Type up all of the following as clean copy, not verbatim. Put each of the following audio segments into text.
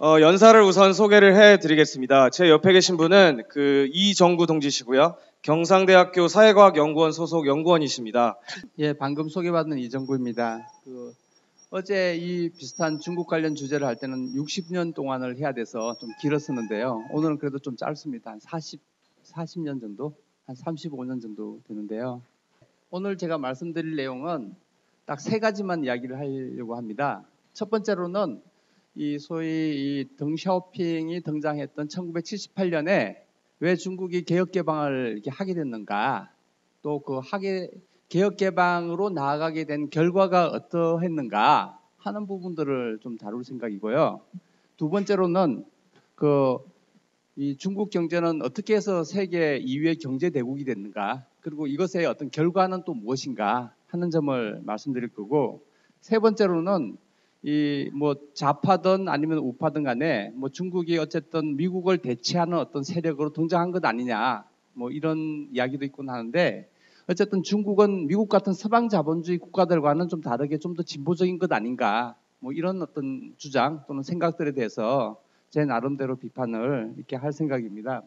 연사를 우선 소개를 해드리겠습니다. 제 옆에 계신 분은 이정구 동지시고요. 경상대학교 사회과학연구원 소속 연구원이십니다. 예, 방금 소개받은 이정구입니다. 어제 이 비슷한 중국 관련 주제를 할 때는 60년 동안을 해야 돼서 좀 길었었는데요. 오늘은 그래도 좀 짧습니다. 한 40년 정도? 한 35년 정도 되는데요. 오늘 제가 말씀드릴 내용은 딱 세 가지만 이야기를 하려고 합니다. 첫 번째로는 이 소위 이 덩샤오핑이 등장했던 1978년에 왜 중국이 개혁 개방을 이렇게 하게 됐는가, 또 개혁 개방으로 나아가게 된 결과가 어떠했는가 하는 부분들을 좀 다룰 생각이고요. 두 번째로는 이 중국 경제는 어떻게 해서 세계 2위의 경제 대국이 됐는가, 그리고 이것의 어떤 결과는 또 무엇인가 하는 점을 말씀드릴 거고, 세 번째로는 좌파든 아니면 우파든 간에 중국이 어쨌든 미국을 대체하는 어떤 세력으로 등장한 것 아니냐, 이런 이야기도 있곤 하는데, 어쨌든 중국은 미국 같은 서방 자본주의 국가들과는 좀 다르게 좀 더 진보적인 것 아닌가, 이런 어떤 주장 또는 생각들에 대해서 제 나름대로 비판을 이렇게 할 생각입니다.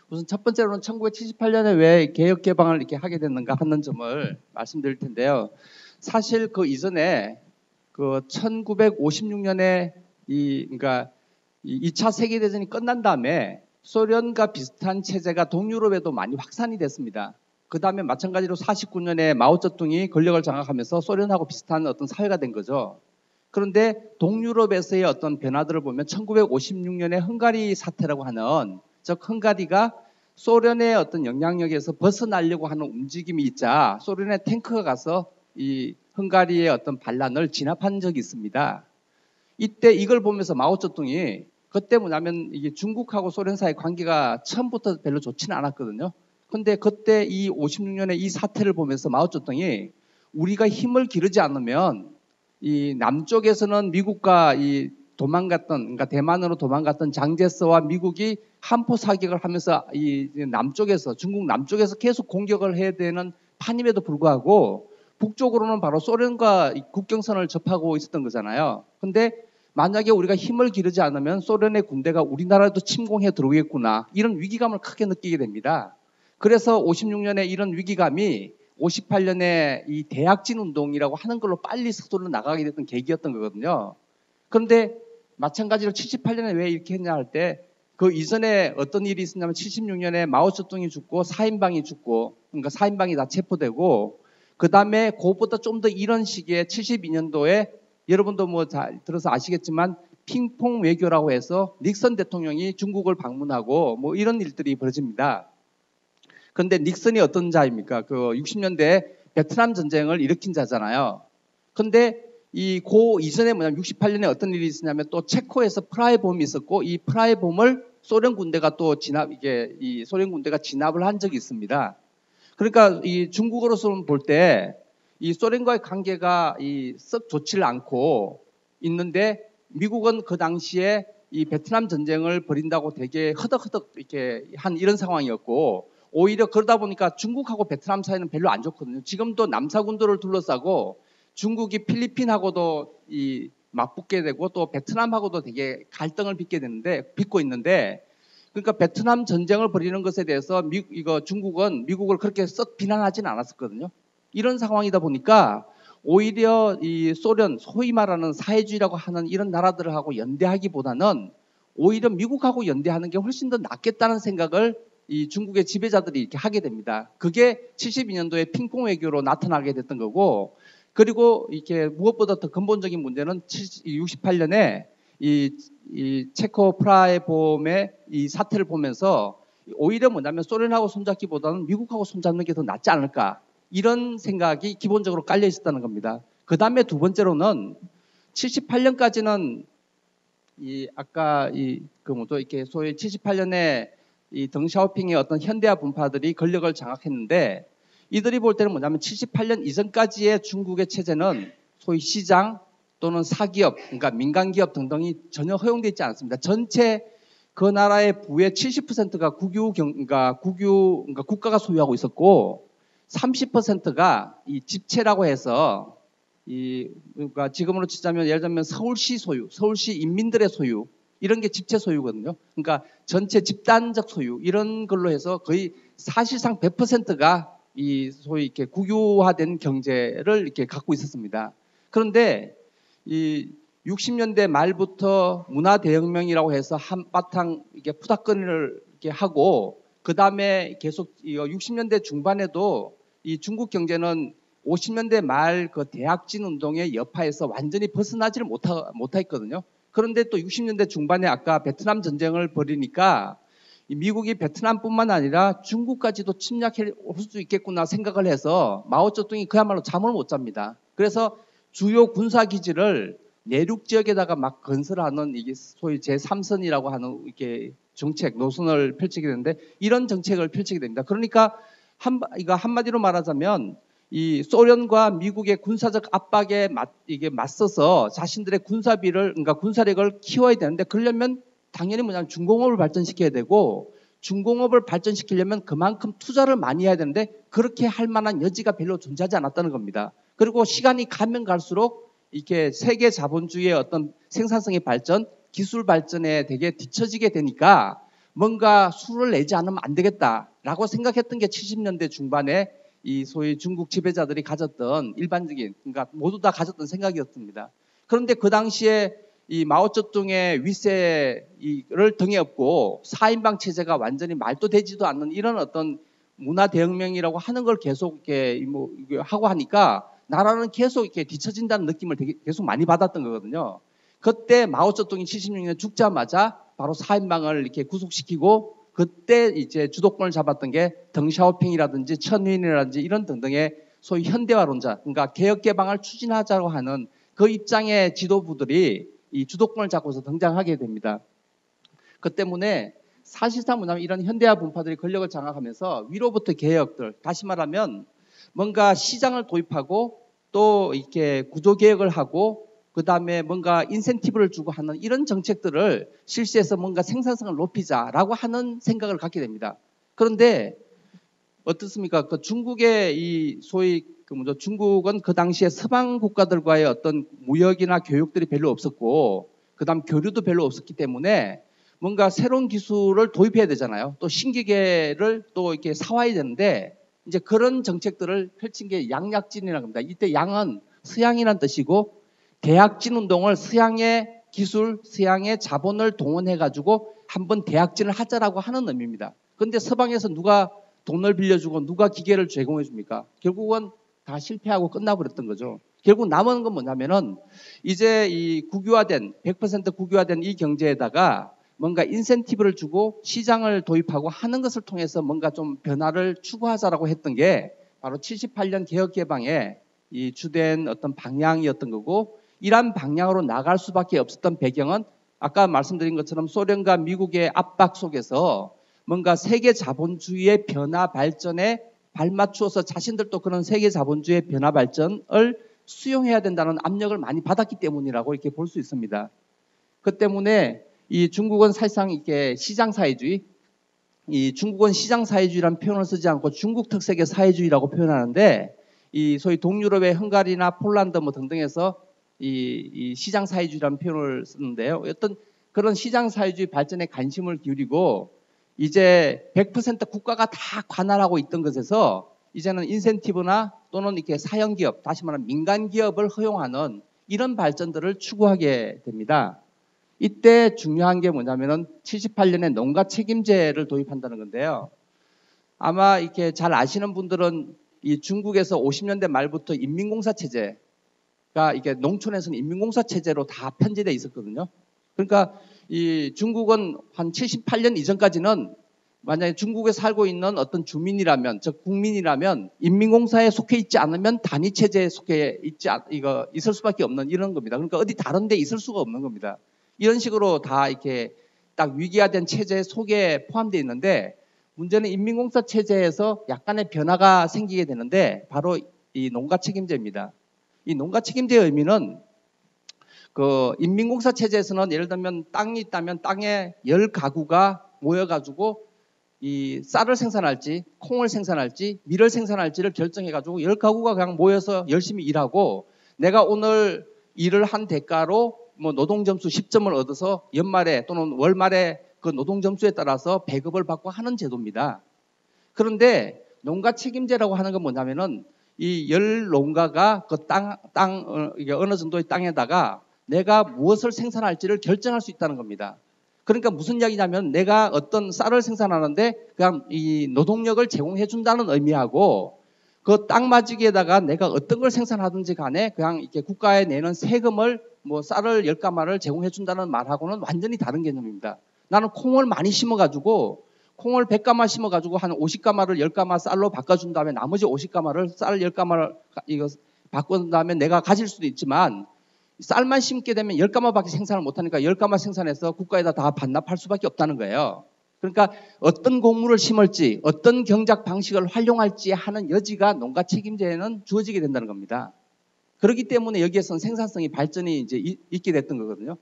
우선 첫 번째로는 1978년에 왜 개혁 개방을 이렇게 하게 됐는가 하는 점을 말씀드릴 텐데요. 사실 그 이전에 1956년에 그러니까 2차 세계대전이 끝난 다음에 소련과 비슷한 체제가 동유럽에도 많이 확산이 됐습니다. 그 다음에 마찬가지로 49년에 마오쩌둥이 권력을 장악하면서 소련하고 비슷한 어떤 사회가 된 거죠. 그런데 동유럽에서의 어떤 변화들을 보면 1956년에 헝가리 사태라고 하는, 즉 헝가리가 소련의 어떤 영향력에서 벗어나려고 하는 움직임이 있자 소련의 탱크가 가서 이 헝가리의 어떤 반란을 진압한 적이 있습니다. 이때 이걸 보면서 마오쩌둥이, 그때 뭐냐면 이게 중국하고 소련 사이 관계가 처음부터 별로 좋지는 않았거든요. 근데 그때 이 56년에 이 사태를 보면서 마오쩌둥이 우리가 힘을 기르지 않으면 이 남쪽에서는 미국과 그러니까 대만으로 도망갔던 장제스와 미국이 한포 사격을 하면서 중국 남쪽에서 계속 공격을 해야 되는 판임에도 불구하고 북쪽으로는 바로 소련과 국경선을 접하고 있었던 거잖아요. 근데 만약에 우리가 힘을 기르지 않으면 소련의 군대가 우리나라에도 침공해 들어오겠구나, 이런 위기감을 크게 느끼게 됩니다. 그래서 56년에 이런 위기감이 58년에 이 대약진 운동이라고 하는 걸로 빨리 서둘러 나가게 됐던 계기였던 거거든요. 그런데 마찬가지로 78년에 왜 이렇게 했냐 할 때, 그 이전에 어떤 일이 있었냐면 76년에 마오쩌둥이 죽고 4인방이 죽고, 그러니까 4인방이 다 체포되고, 그 다음에 그것보다 좀 더 이런 시기에 72년도에 여러분도 잘 들어서 아시겠지만 핑퐁 외교라고 해서 닉슨 대통령이 중국을 방문하고 이런 일들이 벌어집니다. 그런데 닉슨이 어떤 자입니까? 60년대 베트남 전쟁을 일으킨 자잖아요. 그런데 이전에 68년에 어떤 일이 있었냐면 또 체코에서 프라하봄이 있었고, 이 프라하봄을 소련 군대가 소련 군대가 진압을 한 적이 있습니다. 그러니까 이 중국으로서는 볼 때 이 소련과의 관계가 썩 좋지를 않고 있는데, 미국은 그 당시에 이 베트남 전쟁을 벌인다고 되게 허덕허덕 이렇게 한 이런 상황이었고, 오히려 그러다 보니까 중국하고 베트남 사이는 별로 안 좋거든요. 지금도 남사군도를 둘러싸고 중국이 필리핀하고도 맞붙게 되고 또 베트남하고도 되게 갈등을 빚고 있는데, 그러니까 베트남 전쟁을 벌이는 것에 대해서 중국은 미국을 그렇게 썩 비난하지는 않았었거든요. 이런 상황이다 보니까 오히려 이 소련, 소위 말하는 사회주의라고 하는 이런 나라들하고 연대하기보다는 오히려 미국하고 연대하는 게 훨씬 더 낫겠다는 생각을 이 중국의 지배자들이 이렇게 하게 됩니다. 그게 72년도에 핑퐁 외교로 나타나게 됐던 거고, 그리고 이렇게 무엇보다 더 근본적인 문제는 68년에 이 체코 프라하봄의 이 사태를 보면서 오히려 뭐냐면 소련하고 손잡기보다는 미국하고 손잡는 게 더 낫지 않을까, 이런 생각이 기본적으로 깔려 있었다는 겁니다. 그 다음에 두 번째로는 78년까지는 이렇게 소위 78년에 이 덩샤오핑의 어떤 현대화 분파들이 권력을 장악했는데, 이들이 볼 때는 뭐냐면 78년 이전까지의 중국의 체제는 소위 시장 또는 사기업, 그러니까 민간기업 등등이 전혀 허용되어 있지 않습니다. 전체 그 나라의 부의 70%가 그러니까 국가가 소유하고 있었고, 30%가 이 집체라고 해서 그러니까 지금으로 치자면 예를 들면 서울시 소유, 서울시 인민들의 소유 이런 게 집체 소유거든요. 그러니까 전체 집단적 소유 이런 걸로 해서 거의 사실상 100%가 이 소위 이렇게 국유화된 경제를 이렇게 갖고 있었습니다. 그런데 이 60년대 말부터 문화대혁명이라고 해서 한바탕 이게 푸닥거리를 이렇게 하고 그 다음에 계속 60년대 중반에도 이 중국 경제는 50년대 말 그 대학진 운동의 여파에서 완전히 벗어나지를 못했거든요. 그런데 또 60년대 중반에 아까 베트남 전쟁을 벌이니까 미국이 베트남뿐만 아니라 중국까지도 침략할 수 있겠구나 생각을 해서 마오쩌둥이 그야말로 잠을 못 잡니다. 그래서 주요 군사기지를 내륙 지역에다가 막 건설하는 이게 소위 제3선이라고 하는 이게 정책, 노선을 펼치게 되는데 이런 정책을 펼치게 됩니다. 그러니까 이거 한마디로 말하자면 이 소련과 미국의 군사적 압박에 맞서서 자신들의 군사비를, 그러니까 군사력을 키워야 되는데 그러려면 당연히 뭐냐면 중공업을 발전시켜야 되고 중공업을 발전시키려면 그만큼 투자를 많이 해야 되는데 그렇게 할 만한 여지가 별로 존재하지 않았다는 겁니다. 그리고 시간이 가면 갈수록 이렇게 세계 자본주의의 어떤 생산성의 발전, 기술 발전에 되게 뒤처지게 되니까 뭔가 수를 내지 않으면 안 되겠다라고 생각했던 게 70년대 중반에 이 소위 중국 지배자들이 가졌던 일반적인, 그러니까 모두 다 가졌던 생각이었습니다. 그런데 그 당시에 이 마오쩌둥의 위세를 등에 업고 4인방 체제가 완전히 말도 되지도 않는 이런 어떤 문화 대혁명이라고 하는 걸 계속 이렇게 하고 하니까 나라는 계속 이렇게 뒤처진다는 느낌을 계속 많이 받았던 거거든요. 그때 마오쩌둥이 76년에 죽자마자 바로 4인방을 이렇게 구속시키고 그때 이제 주도권을 잡았던 게 덩샤오핑이라든지 천윈이라든지 이런 등등의 소위 현대화론자, 그러니까 개혁 개방을 추진하자고 하는 그 입장의 지도부들이 이 주도권을 잡고서 등장하게 됩니다. 그 때문에 사실상 뭐냐면 이런 현대화 분파들이 권력을 장악하면서 위로부터 개혁들, 다시 말하면 뭔가 시장을 도입하고 또 이렇게 구조 개혁을 하고 그 다음에 뭔가 인센티브를 주고 하는 이런 정책들을 실시해서 뭔가 생산성을 높이자라고 하는 생각을 갖게 됩니다. 그런데 어떻습니까? 그 중국의 이 소위 중국은 그 당시에 서방 국가들과의 어떤 무역이나 교육들이 별로 없었고, 그 다음 교류도 별로 없었기 때문에 뭔가 새로운 기술을 도입해야 되잖아요. 또 신기계를 또 이렇게 사와야 되는데 이제 그런 정책들을 펼친 게 양약진이라는 겁니다. 이때 양은 서양이라는 뜻이고 대약진 운동을 서양의 기술, 서양의 자본을 동원해가지고 한번 대약진을 하자라고 하는 의미입니다. 그런데 서방에서 누가 돈을 빌려주고 누가 기계를 제공해 줍니까? 결국은 다 실패하고 끝나버렸던 거죠. 결국 남은 건 뭐냐면은 이제 이 국유화된 100% 국유화된 이 경제에다가 뭔가 인센티브를 주고 시장을 도입하고 하는 것을 통해서 뭔가 좀 변화를 추구하자라고 했던 게 바로 78년 개혁 개방의 이 주된 어떤 방향이었던 거고, 이러한 방향으로 나갈 수밖에 없었던 배경은 아까 말씀드린 것처럼 소련과 미국의 압박 속에서 뭔가 세계 자본주의의 변화 발전에 발맞추어서 자신들도 그런 세계 자본주의의 변화 발전을 수용해야 된다는 압력을 많이 받았기 때문이라고 이렇게 볼 수 있습니다. 그 때문에 이 중국은 사실상 이게 시장사회주의, 이 중국은 시장사회주의라는 표현을 쓰지 않고 중국 특색의 사회주의라고 표현하는데, 이 소위 동유럽의 헝가리나 폴란드 뭐 등등에서 이 시장사회주의라는 표현을 쓰는데요. 어떤 그런 시장사회주의 발전에 관심을 기울이고 이제 100% 국가가 다 관할하고 있던 것에서 이제는 인센티브나 또는 이렇게 사형기업, 다시 말하면 민간기업을 허용하는 이런 발전들을 추구하게 됩니다. 이때 중요한 게 뭐냐면은 78년에 농가 책임제를 도입한다는 건데요. 아마 이렇게 잘 아시는 분들은 이 중국에서 50년대 말부터 인민공사 체제가 이게 농촌에서는 인민공사 체제로 다 편제돼 있었거든요. 그러니까 이 중국은 한 78년 이전까지는 만약에 중국에 살고 있는 어떤 주민이라면, 즉 국민이라면 인민공사에 속해 있지 않으면 단위 체제에 속해 있을 수밖에 없는 이런 겁니다. 그러니까 어디 다른 데 있을 수가 없는 겁니다. 이런 식으로 다 이렇게 딱 위기화된 체제 속에 포함되어 있는데, 문제는 인민공사 체제에서 약간의 변화가 생기게 되는데 바로 이 농가 책임제입니다. 이 농가 책임제의 의미는 그 인민공사 체제에서는 예를 들면 땅이 있다면 땅에 10가구가 모여가지고 이 쌀을 생산할지 콩을 생산할지 밀을 생산할지를 결정해가지고 10가구가 그냥 모여서 열심히 일하고 내가 오늘 일을 한 대가로 뭐 노동점수 10점을 얻어서 연말에 또는 월말에 그 노동점수에 따라서 배급을 받고 하는 제도입니다. 그런데 농가 책임제라고 하는 건 뭐냐면은 이 농가가 그 이게 어느 정도의 땅에다가 내가 무엇을 생산할지를 결정할 수 있다는 겁니다. 그러니까 무슨 이야기냐면 내가 어떤 쌀을 생산하는데 그냥 이 노동력을 제공해 준다는 의미하고 그 땅마지기에다가 내가 어떤 걸 생산하든지 간에 그냥 이렇게 국가에 내는 세금을 뭐 쌀을 10가마를 제공해 준다는 말하고는 완전히 다른 개념입니다. 나는 콩을 많이 심어가지고 콩을 100가마 심어가지고 한 50가마를 10가마 쌀로 바꿔준 다음에 나머지 50가마를 쌀 10가마를 이거 바꾼 다음에 내가 가질 수도 있지만 쌀만 심게 되면 10가마밖에 생산을 못하니까 10가마 생산해서 국가에다 다 반납할 수밖에 없다는 거예요. 그러니까 어떤 곡물을 심을지 어떤 경작 방식을 활용할지 하는 여지가 농가 책임제에는 주어지게 된다는 겁니다. 그렇기 때문에 여기에서는 생산성이 발전이 이제 있게 됐던 거거든요.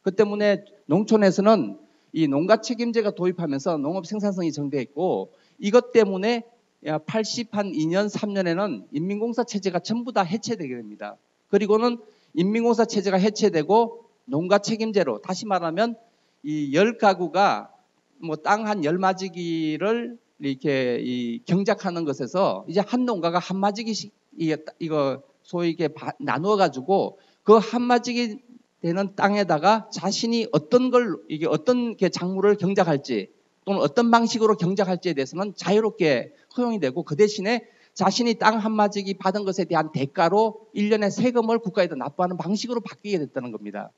그 때문에 농촌에서는 이 농가 책임제가 도입하면서 농업 생산성이 정대했고 이것 때문에 82년 3년에는 인민공사 체제가 전부 다 해체되게 됩니다. 그리고는 인민공사 체제가 해체되고 농가 책임제로 다시 말하면 이 10가구가 뭐 땅 한 10마지기를 이렇게 이 경작하는 것에서 이제 한 농가가 한 마지기씩 이거 소위 이게 나누어 가지고 그 한 마지기 되는 땅에다가 자신이 어떤 걸 이게 어떤 작물을 경작할지 또는 어떤 방식으로 경작할지에 대해서는 자유롭게 허용이 되고 그 대신에 자신이 땅 한 마지기 받은 것에 대한 대가로 1년에 세금을 국가에다 납부하는 방식으로 바뀌게 됐다는 겁니다.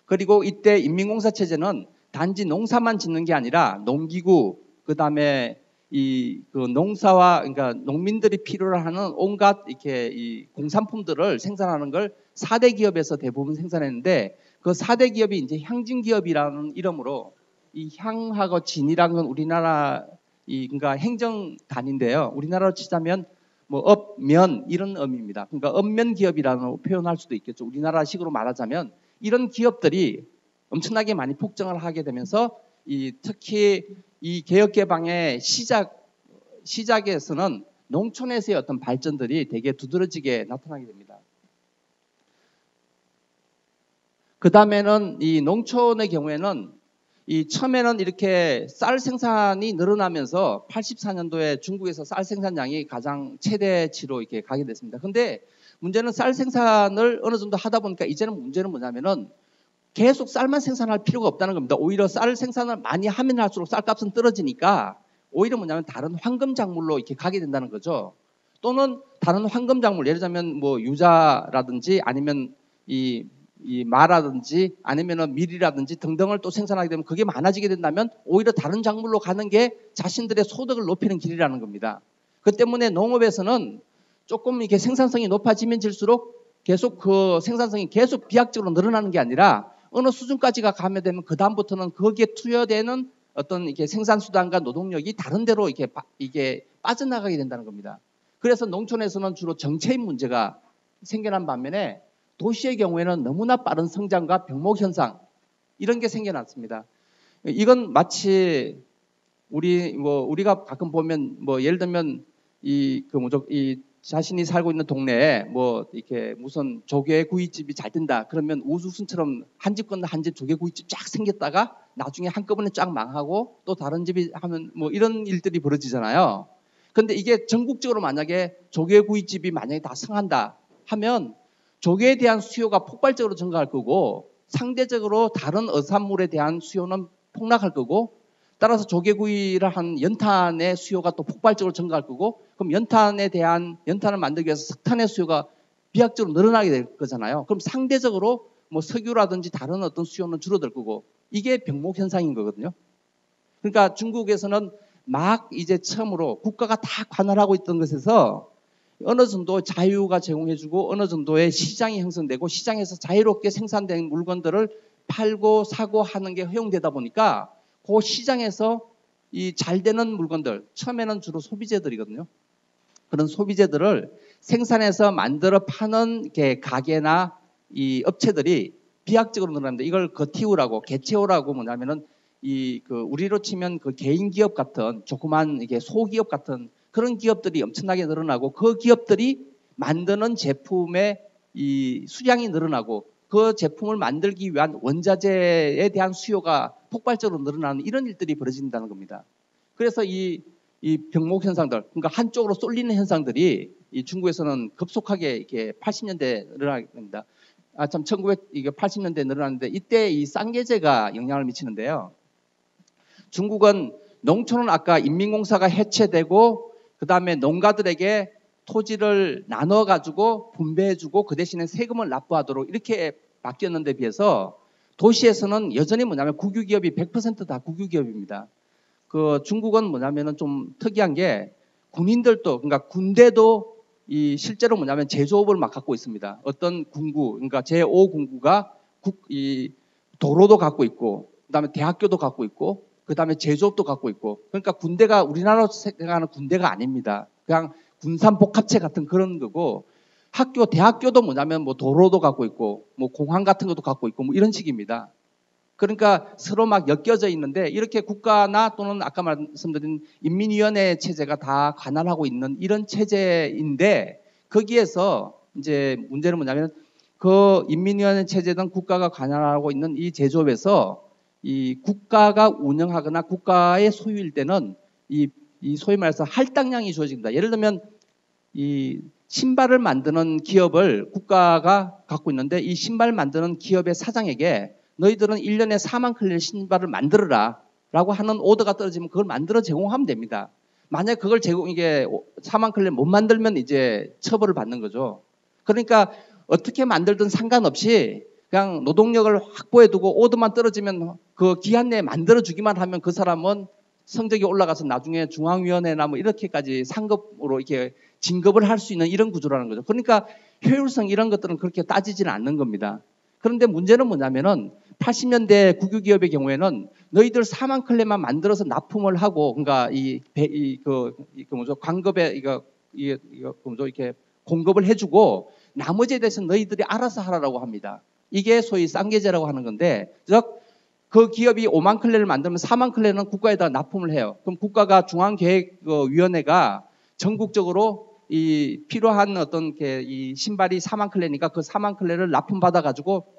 그리고 이때 인민공사 체제는 단지 농사만 짓는 게 아니라 농기구, 그 다음에 그 농사와 그러니까 농민들이 필요로 하는 온갖 이렇게 이 공산품들을 생산하는 걸 4대 기업에서 대부분 생산했는데 그 4대 기업이 이제 향진기업이라는 이름으로 이 향하고 진이라는 건 우리나라 그러니까 행정단인데요. 우리나라로 치자면 뭐 업, 면 이런 의미입니다. 그러니까 업면 기업이라는 표현할 수도 있겠죠. 우리나라식으로 말하자면 이런 기업들이 엄청나게 많이 폭증을 하게 되면서 특히 이 개혁개방의 시작에서는 농촌에서의 어떤 발전들이 되게 두드러지게 나타나게 됩니다. 그 다음에는 이 농촌의 경우에는 처음에는 이렇게 쌀 생산이 늘어나면서 84년도에 중국에서 쌀 생산량이 가장 최대치로 이렇게 가게 됐습니다. 근데 문제는 쌀 생산을 어느 정도 하다 보니까 이제는 문제는 뭐냐면은 계속 쌀만 생산할 필요가 없다는 겁니다. 오히려 쌀 생산을 많이 하면 할수록 쌀값은 떨어지니까 오히려 뭐냐면 다른 황금 작물로 이렇게 가게 된다는 거죠. 또는 다른 황금 작물, 예를 들자면 뭐 유자라든지 아니면 이 마라든지 아니면은 밀이라든지 등등을 또 생산하게 되면 그게 많아지게 된다면 오히려 다른 작물로 가는 게 자신들의 소득을 높이는 길이라는 겁니다. 그 때문에 농업에서는 조금 이렇게 생산성이 높아지면 질수록 계속 그 생산성이 계속 비약적으로 늘어나는 게 아니라 어느 수준까지가 가면 되면 그 다음부터는 거기에 투여되는 어떤 이렇게 생산 수단과 노동력이 다른 데로 이게 빠져나가게 된다는 겁니다. 그래서 농촌에서는 주로 정체인 문제가 생겨난 반면에 도시의 경우에는 너무나 빠른 성장과 병목 현상 이런 게 생겨났습니다. 이건 마치 우리가 가끔 보면 뭐 예를 들면 자신이 살고 있는 동네에 뭐 이렇게 무슨 조개구이집이 잘 된다 그러면 우후순처럼 한 집 건너 한 집 조개구이집 쫙 생겼다가 나중에 한꺼번에 쫙 망하고 또 다른 집이 하면 뭐 이런 일들이 벌어지잖아요. 근데 이게 전국적으로 만약에 조개구이집이 만약에 다 성한다 하면 조개에 대한 수요가 폭발적으로 증가할 거고 상대적으로 다른 어산물에 대한 수요는 폭락할 거고 따라서 조개구이를 한 연탄의 수요가 또 폭발적으로 증가할 거고 그럼 연탄을 만들기 위해서 석탄의 수요가 비약적으로 늘어나게 될 거잖아요. 그럼 상대적으로 뭐 석유라든지 다른 어떤 수요는 줄어들 거고 이게 병목 현상인 거거든요. 그러니까 중국에서는 막 이제 처음으로 국가가 다 관할하고 있던 것에서 어느 정도 자유가 제공해주고 어느 정도의 시장이 형성되고 시장에서 자유롭게 생산된 물건들을 팔고 사고 하는 게 허용되다 보니까 그 시장에서 이 잘 되는 물건들 처음에는 주로 소비재들이거든요. 그런 소비재들을 생산해서 만들어 파는 가게나 이 업체들이 비약적으로 늘어납니다. 이걸 거티우라고 개체호라고 뭐냐면은 우리로 치면 그 개인 기업 같은 조그만 이게 소기업 같은 그런 기업들이 엄청나게 늘어나고 그 기업들이 만드는 제품의 이 수량이 늘어나고 그 제품을 만들기 위한 원자재에 대한 수요가 폭발적으로 늘어나는 이런 일들이 벌어진다는 겁니다. 그래서 이 병목 현상들, 그러니까 한쪽으로 쏠리는 현상들이 이 중국에서는 급속하게 이렇게 80년대에 늘어나게 됩니다. 1980년대에 늘어났는데 이때 이 쌍계제가 영향을 미치는데요. 중국은 농촌은 아까 인민공사가 해체되고 그 다음에 농가들에게 토지를 나눠가지고 분배해주고 그 대신에 세금을 납부하도록 이렇게 바뀌었는데 비해서 도시에서는 여전히 뭐냐면 국유기업이 100% 다 국유기업입니다. 그 중국은 뭐냐면은 좀 특이한 게 군인들도 그러니까 군대도 이 실제로 뭐냐면 제조업을 막 갖고 있습니다. 어떤 군구 그러니까 제5군구가 이 도로도 갖고 있고 그다음에 대학교도 갖고 있고 그다음에 제조업도 갖고 있고 그러니까 군대가 우리나라로 생각하는 군대가 아닙니다. 그냥 군산복합체 같은 그런 거고 학교 대학교도 뭐냐면 뭐 도로도 갖고 있고 뭐 공항 같은 것도 갖고 있고 뭐 이런 식입니다. 그러니까 서로 막 엮여져 있는데 이렇게 국가나 또는 아까 말씀드린 인민위원회 체제가 다 관할하고 있는 이런 체제인데 거기에서 이제 문제는 뭐냐면 그 인민위원회 체제든 국가가 관할하고 있는 이 제조업에서 이 국가가 운영하거나 국가의 소유일 때는 이 소위 말해서 할당량이 주어집니다. 예를 들면 이 신발을 만드는 기업을 국가가 갖고 있는데 이 신발 만드는 기업의 사장에게 너희들은 1년에 4만 클레 신발을 만들어라 라고 하는 오더가 떨어지면 그걸 만들어 제공하면 됩니다. 만약 그걸 이게 4만 클레 못 만들면 이제 처벌을 받는 거죠. 그러니까 어떻게 만들든 상관없이 그냥 노동력을 확보해두고 오더만 떨어지면 그 기한 내에 만들어주기만 하면 그 사람은 성적이 올라가서 나중에 중앙위원회나 뭐 이렇게까지 상급으로 이렇게 진급을 할 수 있는 이런 구조라는 거죠. 그러니까 효율성 이런 것들은 그렇게 따지지는 않는 겁니다. 그런데 문제는 뭐냐면은 80년대 국유기업의 경우에는 너희들 4만 클레만 만들어서 납품을 하고 그러니까 광급에 이렇게 공급을 해주고 나머지에 대해서 너희들이 알아서 하라고 합니다. 이게 소위 쌍계제라고 하는 건데 즉 그 기업이 5만 클레를 만들면 4만 클레는 국가에다 납품을 해요. 그럼 국가가 중앙계획위원회가 전국적으로 이 필요한 어떤 이 신발이 4만 클레니까 그 4만 클레를 납품받아 가지고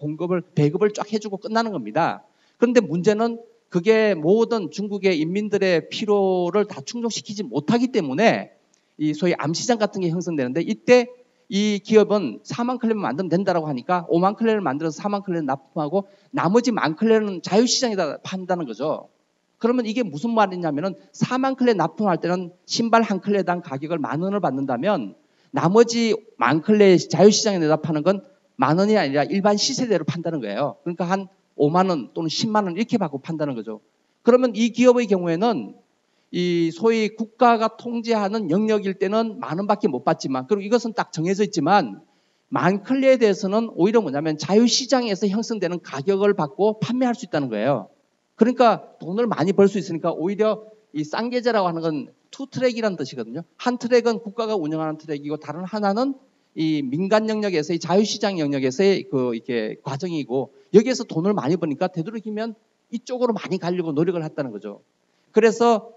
배급을 쫙 해주고 끝나는 겁니다. 그런데 문제는 그게 모든 중국의 인민들의 필요를 다 충족시키지 못하기 때문에 이 소위 암시장 같은 게 형성되는데 이때 이 기업은 4만 클레만 만들면 된다라고 하니까 5만 클레를 만들어서 4만 클레를 납품하고 나머지 만 클레는 자유시장에다 판다는 거죠. 그러면 이게 무슨 말이냐면은 4만 클레 납품할 때는 신발 한 클레당 가격을 10,000원을 받는다면 나머지 만 클레 자유시장에 내다 파는 건 10,000원이 아니라 일반 시세대로 판다는 거예요. 그러니까 한 5만 원 또는 10만 원 이렇게 받고 판다는 거죠. 그러면 이 기업의 경우에는 이 소위 국가가 통제하는 영역일 때는 10,000원밖에 못 받지만 그리고 이것은 딱 정해져 있지만 만 클레에 대해서는 오히려 뭐냐면 자유시장에서 형성되는 가격을 받고 판매할 수 있다는 거예요. 그러니까 돈을 많이 벌 수 있으니까 오히려 이 쌍계제라고 하는 건 투 트랙이라는 뜻이거든요. 한 트랙은 국가가 운영하는 트랙이고 다른 하나는 이 민간 영역에서의 자유시장 영역에서의 이렇게 과정이고 여기에서 돈을 많이 버니까 되도록이면 이쪽으로 많이 가려고 노력을 했다는 거죠. 그래서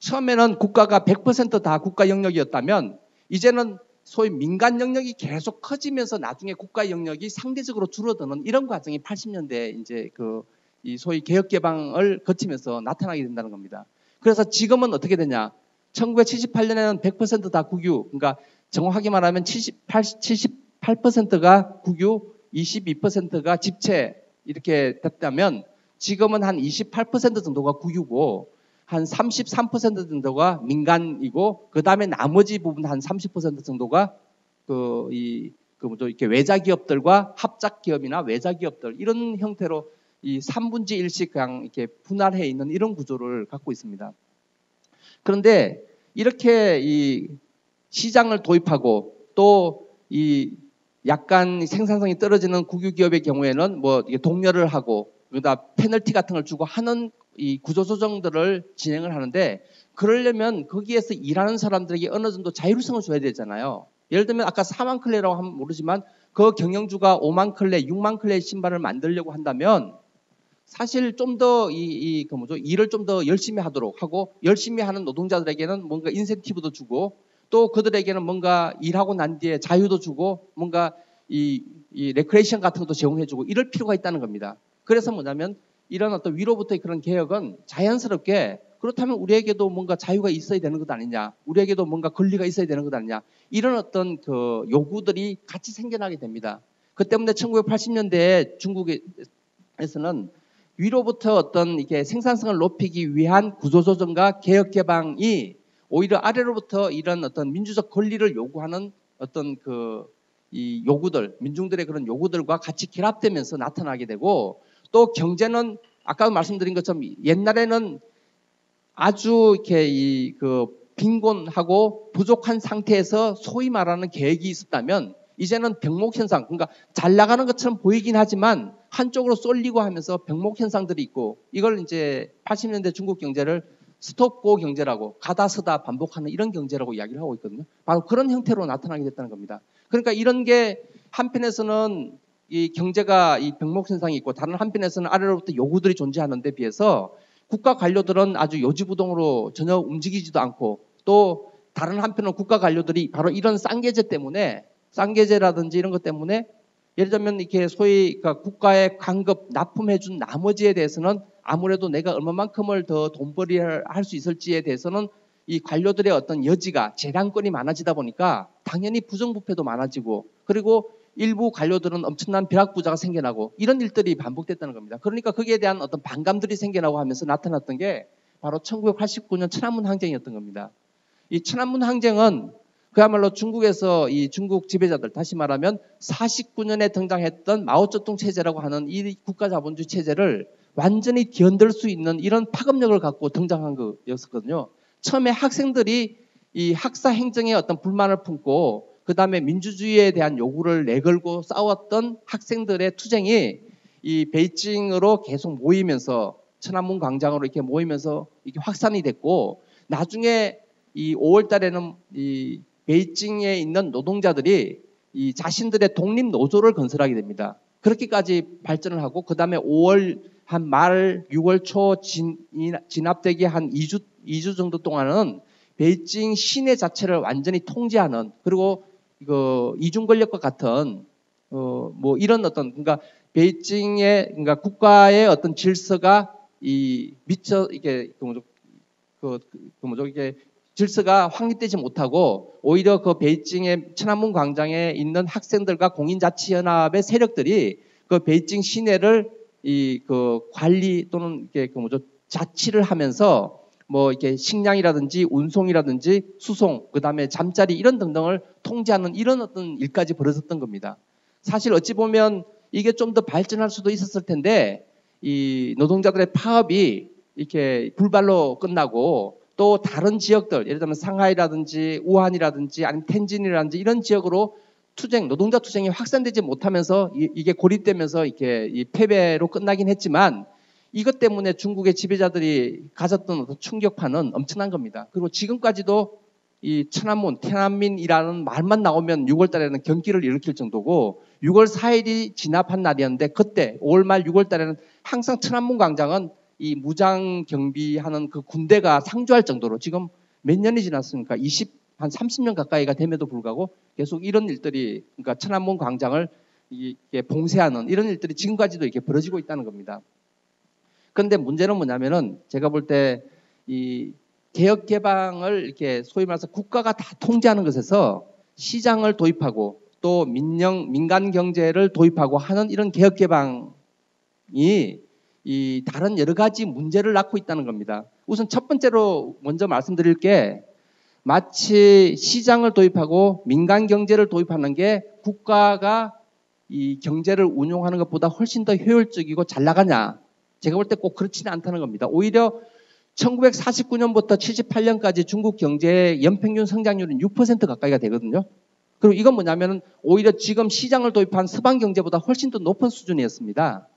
처음에는 국가가 100% 다 국가 영역이었다면 이제는 소위 민간 영역이 계속 커지면서 나중에 국가 영역이 상대적으로 줄어드는 이런 과정이 80년대 이제 이 소위 개혁 개방을 거치면서 나타나게 된다는 겁니다. 그래서 지금은 어떻게 되냐? 1978년에는 100% 다 국유, 그러니까 정확하게 말하면 78%가 국유, 22%가 집체 이렇게 됐다면 지금은 한 28% 정도가 국유고 한 33% 정도가 민간이고 그 다음에 나머지 부분 한 30% 정도가 이렇게 외자 기업들과 합작 기업이나 외자 기업들 이런 형태로 이 3분의 1씩 그냥 이렇게 분할해 있는 이런 구조를 갖고 있습니다. 그런데 이렇게 이 시장을 도입하고 또 이 약간 생산성이 떨어지는 국유 기업의 경우에는 뭐 독려를 하고 그다음 페널티 같은 걸 주고 하는 이 구조 조정들을 진행을 하는데 그러려면 거기에서 일하는 사람들에게 어느 정도 자율성을 줘야 되잖아요. 예를 들면 아까 4만 클레라고 하면 모르지만 그 경영주가 5만 클레, 6만 클레 신발을 만들려고 한다면 사실 좀 더 일을 좀 더 열심히 하도록 하고 열심히 하는 노동자들에게는 뭔가 인센티브도 주고 또 그들에게는 뭔가 일하고 난 뒤에 자유도 주고 뭔가 이 레크레이션 같은 것도 제공해주고 이럴 필요가 있다는 겁니다. 그래서 뭐냐면 이런 어떤 위로부터의 그런 개혁은 자연스럽게 그렇다면 우리에게도 뭔가 자유가 있어야 되는 것 아니냐, 우리에게도 뭔가 권리가 있어야 되는 것 아니냐, 이런 어떤 그 요구들이 같이 생겨나게 됩니다. 그 때문에 1980년대에 중국에서는 위로부터 어떤 이게 생산성을 높이기 위한 구조조정과 개혁 개방이 오히려 아래로부터 이런 어떤 민주적 권리를 요구하는 어떤 이 요구들, 민중들의 그런 요구들과 같이 결합되면서 나타나게 되고, 또 경제는 아까 말씀드린 것처럼 옛날에는 아주 이렇게 빈곤하고 부족한 상태에서 소위 말하는 계획이 있었다면 이제는 병목 현상, 그러니까 잘 나가는 것처럼 보이긴 하지만 한쪽으로 쏠리고 하면서 병목 현상들이 있고, 이걸 이제 80년대 중국 경제를 스톱고 경제라고, 가다 서다 반복하는 이런 경제라고 이야기를 하고 있거든요. 바로 그런 형태로 나타나게 됐다는 겁니다. 그러니까 이런 게 한편에서는 이 경제가 이 병목 현상이 있고, 다른 한편에서는 아래로부터 요구들이 존재하는 데 비해서 국가 관료들은 아주 요지부동으로 전혀 움직이지도 않고, 또 다른 한편으로 국가 관료들이 바로 이런 쌍계제 때문에, 쌍계제라든지 이런 것 때문에 예를 들면 이렇게 소위 그러니까 국가에 관급 납품해준 나머지에 대해서는 아무래도 내가 얼마만큼을 더 돈벌이를 할 수 있을지에 대해서는 이 관료들의 어떤 여지가, 재량권이 많아지다 보니까 당연히 부정부패도 많아지고, 그리고 일부 관료들은 엄청난 벼락부자가 생겨나고 이런 일들이 반복됐다는 겁니다. 그러니까 거기에 대한 어떤 반감들이 생겨나고 하면서 나타났던 게 바로 1989년 천안문 항쟁이었던 겁니다. 이 천안문 항쟁은 그야말로 중국에서 이 중국 지배자들, 다시 말하면 49년에 등장했던 마오쩌둥 체제라고 하는 이 국가자본주의 체제를 완전히 뒤흔들 수 있는 이런 파급력을 갖고 등장한 거였었거든요. 처음에 학생들이 이 학사 행정에 어떤 불만을 품고 그 다음에 민주주의에 대한 요구를 내걸고 싸웠던 학생들의 투쟁이 이 베이징으로 계속 모이면서, 천안문 광장으로 이렇게 모이면서 이게 확산이 됐고, 나중에 이 5월 달에는 이 베이징에 있는 노동자들이 이 자신들의 독립 노조를 건설하게 됩니다. 그렇게까지 발전을 하고, 그 다음에 5월 한 말 6월 초 진압되기 한 2주 정도 동안은 베이징 시내 자체를 완전히 통제하는, 그리고 이중 권력과 같은 뭐 이런 어떤, 그러니까 베이징의, 그러니까 국가의 어떤 질서가 미처 이게 이게 질서가 확립되지 못하고, 오히려 그 베이징의 천안문 광장에 있는 학생들과 공인자치연합의 세력들이 그 베이징 시내를 관리 또는 이게 자치를 하면서 뭐 이렇게 식량이라든지 운송이라든지 수송, 그 다음에 잠자리 이런 등등을 통제하는 이런 어떤 일까지 벌어졌던 겁니다. 사실 어찌 보면 이게 좀 더 발전할 수도 있었을 텐데, 이 노동자들의 파업이 이렇게 불발로 끝나고, 또 다른 지역들, 예를 들면 상하이라든지 우한이라든지 아니면 텐진이라든지 이런 지역으로 노동자 투쟁이 확산되지 못하면서 이게 고립되면서 이렇게 이 패배로 끝나긴 했지만, 이것 때문에 중국의 지배자들이 가졌던 어떤 충격파는 엄청난 겁니다. 그리고 지금까지도 이 천안문,天安민이라는 말만 나오면 6월 달에는 경기를 일으킬 정도고, 6월 4일이 진압한 날이었는데, 그때 5월 말 6월 달에는 항상 천안문 광장은 이 무장 경비하는 그 군대가 상주할 정도로, 지금 몇 년이 지났습니까? 한 30년 가까이가 됨에도 불구하고 계속 이런 일들이, 그러니까 천안문 광장을 이게 봉쇄하는 이런 일들이 지금까지도 이렇게 벌어지고 있다는 겁니다. 그런데 문제는 뭐냐면은, 제가 볼 때 이 개혁 개방을 이렇게 소위 말해서 국가가 다 통제하는 것에서 시장을 도입하고 또 민간 경제를 도입하고 하는 이런 개혁 개방이 이 다른 여러 가지 문제를 낳고 있다는 겁니다. 우선 첫 번째로 먼저 말씀드릴 게, 마치 시장을 도입하고 민간 경제를 도입하는 게 국가가 이 경제를 운용하는 것보다 훨씬 더 효율적이고 잘 나가냐, 제가 볼 때 꼭 그렇지는 않다는 겁니다. 오히려 1949년부터 78년까지 중국 경제의 연평균 성장률은 6% 가까이가 되거든요. 그리고 이건 뭐냐면 오히려 지금 시장을 도입한 서방 경제보다 훨씬 더 높은 수준이었습니다.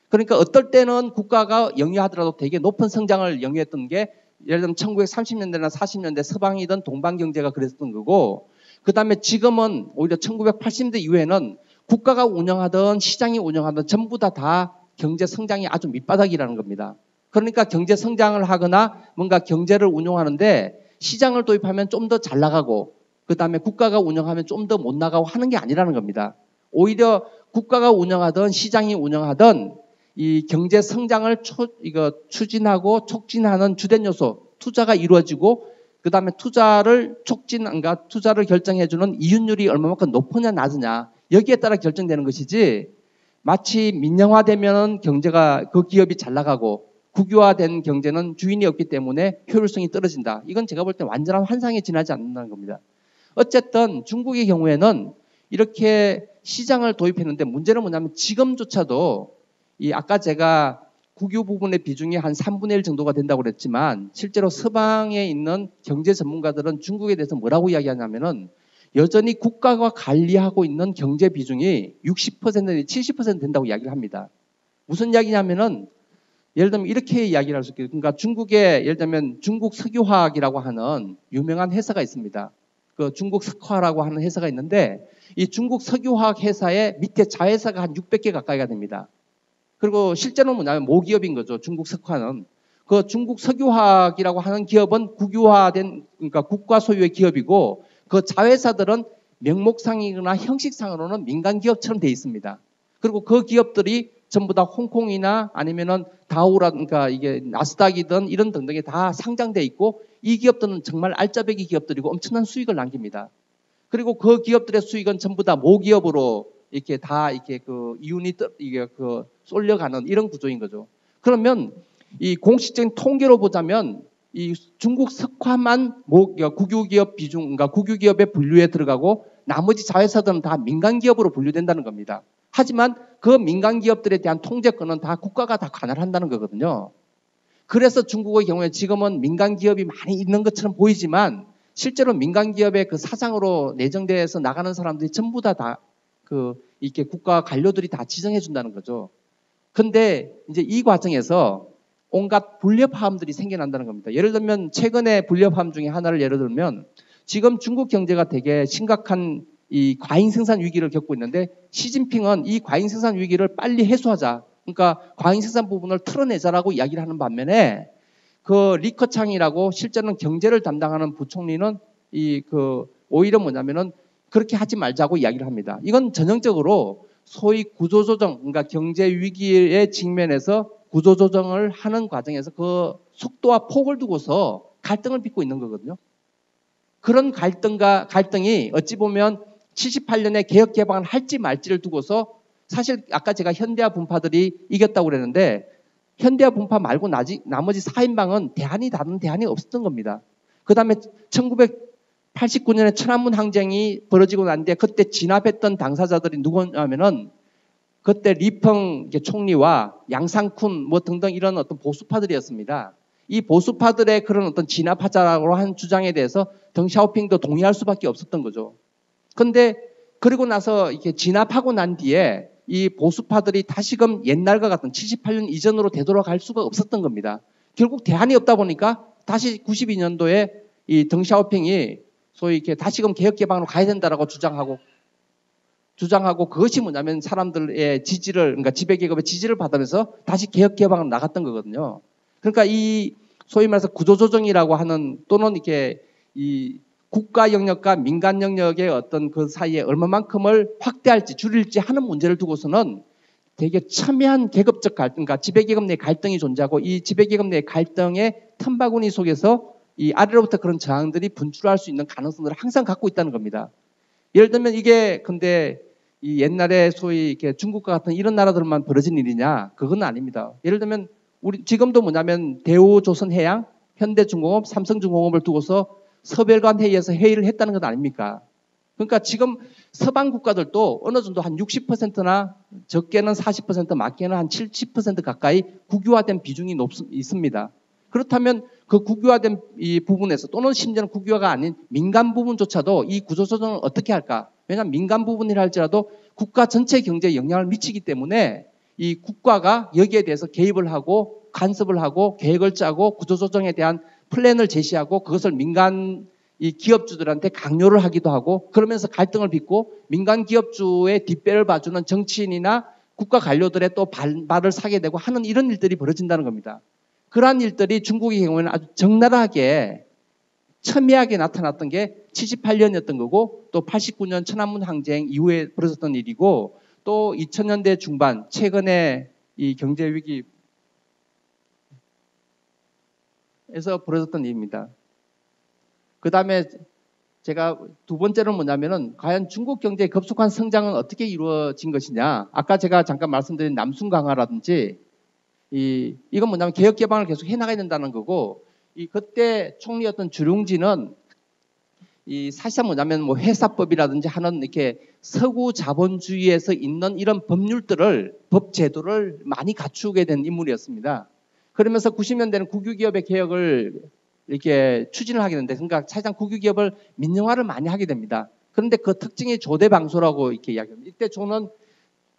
그러니까 어떨 때는 국가가 영위하더라도 되게 높은 성장을 영위했던 게, 예를 들면 1930년대나 40년대 서방이든 동방 경제가 그랬던 거고, 그 다음에 지금은 오히려 1980년대 이후에는 국가가 운영하던 시장이 운영하던 전부 다 경제 성장이 아주 밑바닥이라는 겁니다. 그러니까 경제 성장을 하거나 뭔가 경제를 운용하는데 시장을 도입하면 좀 더 잘 나가고 그다음에 국가가 운영하면 좀 더 못 나가고 하는 게 아니라는 겁니다. 오히려 국가가 운영하든 시장이 운영하든 이 경제 성장을 추진하고 촉진하는 주된 요소, 투자가 이루어지고 그다음에 투자를 투자를 결정해주는 이윤율이 얼마만큼 높으냐 낮으냐 여기에 따라 결정되는 것이지 마치 민영화되면 경제가 그 기업이 잘 나가고 국유화된 경제는 주인이 없기 때문에 효율성이 떨어진다. 이건 제가 볼 때 완전한 환상에 지나지 않는다는 겁니다. 어쨌든 중국의 경우에는 이렇게 시장을 도입했는데 문제는 뭐냐면 지금조차도 이 아까 제가 국유 부분의 비중이 한 3분의 1 정도가 된다고 그랬지만 실제로 서방에 있는 경제 전문가들은 중국에 대해서 뭐라고 이야기하냐면은 여전히 국가가 관리하고 있는 경제 비중이 60% 내지 70% 된다고 이야기를 합니다. 무슨 이야기냐면은 예를 들면 이렇게 이야기를 할 수 있겠어요. 그러니까 중국에 예를 들면 중국 석유화학이라고 하는 유명한 회사가 있습니다. 그 중국 석화라고 하는 회사가 있는데 이 중국 석유화학 회사의 밑에 자회사가 한 600개 가까이가 됩니다. 그리고 실제로는 뭐냐면 모기업인 거죠. 중국 석화는. 그 중국 석유화학이라고 하는 기업은 국유화된 그러니까 국가 소유의 기업이고 그 자회사들은 명목상이거나 형식상으로는 민간 기업처럼 돼 있습니다. 그리고 그 기업들이 전부 다 홍콩이나 아니면은 다우라든가 이게 나스닥이든 이런 등등에 다 상장돼 있고 이 기업들은 정말 알짜배기 기업들이고 엄청난 수익을 남깁니다. 그리고 그 기업들의 수익은 전부 다 모기업으로 이렇게 다 이렇게 그 이윤이 이게 그 쏠려가는 이런 구조인 거죠. 그러면 이 공식적인 통계로 보자면 이 중국 석화만 국유기업 비중, 그러니까 국유기업의 분류에 들어가고 나머지 자회사들은 다 민간기업으로 분류된다는 겁니다. 하지만 그 민간기업들에 대한 통제권은 다 국가가 다 관할한다는 거거든요. 그래서 중국의 경우에 지금은 민간기업이 많이 있는 것처럼 보이지만 실제로 민간기업의 그 사장으로 내정돼서 나가는 사람들이 전부 다 이렇게 국가 관료들이 다 지정해 준다는 거죠. 근데 이제 이 과정에서 온갖 불협화음들이 생겨난다는 겁니다. 예를 들면 최근에 불협화음 중에 하나를 예를 들면 지금 중국 경제가 되게 심각한 이 과잉 생산 위기를 겪고 있는데 시진핑은 이 과잉 생산 위기를 빨리 해소하자. 그러니까 과잉 생산 부분을 털어내자라고 이야기를 하는 반면에 그 리커창이라고 실제는 경제를 담당하는 부총리는 오히려 뭐냐면은 그렇게 하지 말자고 이야기를 합니다. 이건 전형적으로 소위 구조조정, 그러니까 경제 위기의 직면에서 구조조정을 하는 과정에서 그 속도와 폭을 두고서 갈등을 빚고 있는 거거든요. 그런 갈등이 어찌 보면 78년에 개혁 개방을 할지 말지를 두고서 사실 아까 제가 현대화 분파들이 이겼다고 그랬는데 현대화 분파 말고 나머지 4인방은 다른 대안이 없었던 겁니다. 그 다음에 1989년에 천안문 항쟁이 벌어지고 난 뒤에 그때 진압했던 당사자들이 누구냐면은 그때 리펑 총리와 양상쿤 뭐 등등 이런 어떤 보수파들이었습니다. 이 보수파들의 그런 어떤 진압하자라고 한 주장에 대해서 덩샤오핑도 동의할 수밖에 없었던 거죠. 근데 그리고 나서 이렇게 진압하고 난 뒤에 이 보수파들이 다시금 옛날과 같은 78년 이전으로 되돌아갈 수가 없었던 겁니다. 결국 대안이 없다 보니까 다시 92년도에 이 덩샤오핑이 소위 이렇게 다시금 개혁 개방으로 가야 된다라고 주장하고 그것이 뭐냐면 사람들의 그러니까 지배계급의 지지를 받으면서 다시 개혁 개방으로 나갔던 거거든요. 그러니까 이 소위 말해서 구조조정이라고 하는 또는 이렇게 이 국가 영역과 민간 영역의 어떤 그 사이에 얼마만큼을 확대할지 줄일지 하는 문제를 두고서는 되게 첨예한 계급적 갈등, 그러니까 지배계급 내 갈등이 존재하고 이 지배계급 내 갈등의 틈바구니 속에서 이 아래로부터 그런 저항들이 분출할 수 있는 가능성들을 항상 갖고 있다는 겁니다. 예를 들면 이게 근데 이 옛날에 소위 이렇게 중국과 같은 이런 나라들만 벌어진 일이냐? 그건 아닙니다. 예를 들면 우리 지금도 뭐냐면 대우조선해양, 현대중공업, 삼성중공업을 두고서 서별관 회의에서 회의를 했다는 것 아닙니까? 그러니까 지금 서방 국가들도 어느 정도 한 60%나 적게는 40%, 많게는 한 70% 가까이 국유화된 비중이 있습니다. 그렇다면 그 국유화된 이 부분에서 또는 심지어는 국유화가 아닌 민간 부분조차도 이 구조조정을 어떻게 할까? 왜냐하면 민간 부분이라 할지라도 국가 전체 경제에 영향을 미치기 때문에 이 국가가 여기에 대해서 개입을 하고 간섭을 하고 계획을 짜고 구조조정에 대한 플랜을 제시하고 그것을 민간 이 기업주들한테 강요를 하기도 하고 그러면서 갈등을 빚고 민간 기업주의 뒷배를 봐주는 정치인이나 국가 관료들의 또 발을 사게 되고 하는 이런 일들이 벌어진다는 겁니다. 그러한 일들이 중국의 경우에는 아주 적나라하게 첨예하게 나타났던 게 78년이었던 거고 또 89년 천안문 항쟁 이후에 벌어졌던 일이고 또 2000년대 중반 최근에 이 경제 위기에서 벌어졌던 일입니다. 그 다음에 제가 두 번째로 뭐냐면은 과연 중국 경제의 급속한 성장은 어떻게 이루어진 것이냐. 아까 제가 잠깐 말씀드린 남순 강화라든지 이건 뭐냐면 개혁 개방을 계속 해나가야 된다는 거고 그때 총리였던 주룡지는 사실상 뭐냐면 뭐 회사법이라든지 하는 이렇게 서구 자본주의에서 있는 이런 법 제도를 많이 갖추게 된 인물이었습니다. 그러면서 90년대는 국유기업의 개혁을 이렇게 추진을 하게 되는데, 그러니까 사실상 국유기업을 민영화를 많이 하게 됩니다. 그런데 그 특징이 조대방소라고 이렇게 이야기합니다. 이때 조는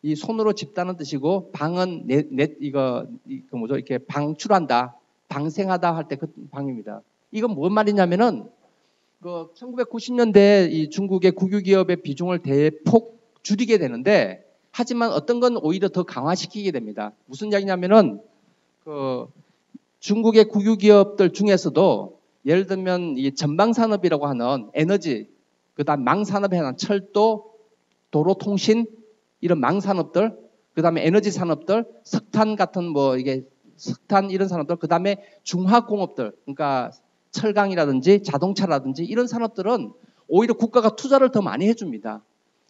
이 손으로 집다는 뜻이고 방은 이렇게 방출한다, 방생하다 할 때 그 방입니다. 이건 뭔 말이냐면은 그 1990년대 이 중국의 국유기업의 비중을 대폭 줄이게 되는데, 하지만 어떤 건 오히려 더 강화시키게 됩니다. 무슨 이야기냐면은 그 중국의 국유기업들 중에서도 예를 들면 이 전방산업이라고 하는 에너지, 그다음 망산업에 하는 철도, 도로통신 이런 망산업들, 그다음에 에너지 산업들, 석탄 같은 뭐 이게 석탄 이런 산업들, 그다음에 중화공업들, 그러니까 철강이라든지 자동차라든지 이런 산업들은 오히려 국가가 투자를 더 많이 해줍니다.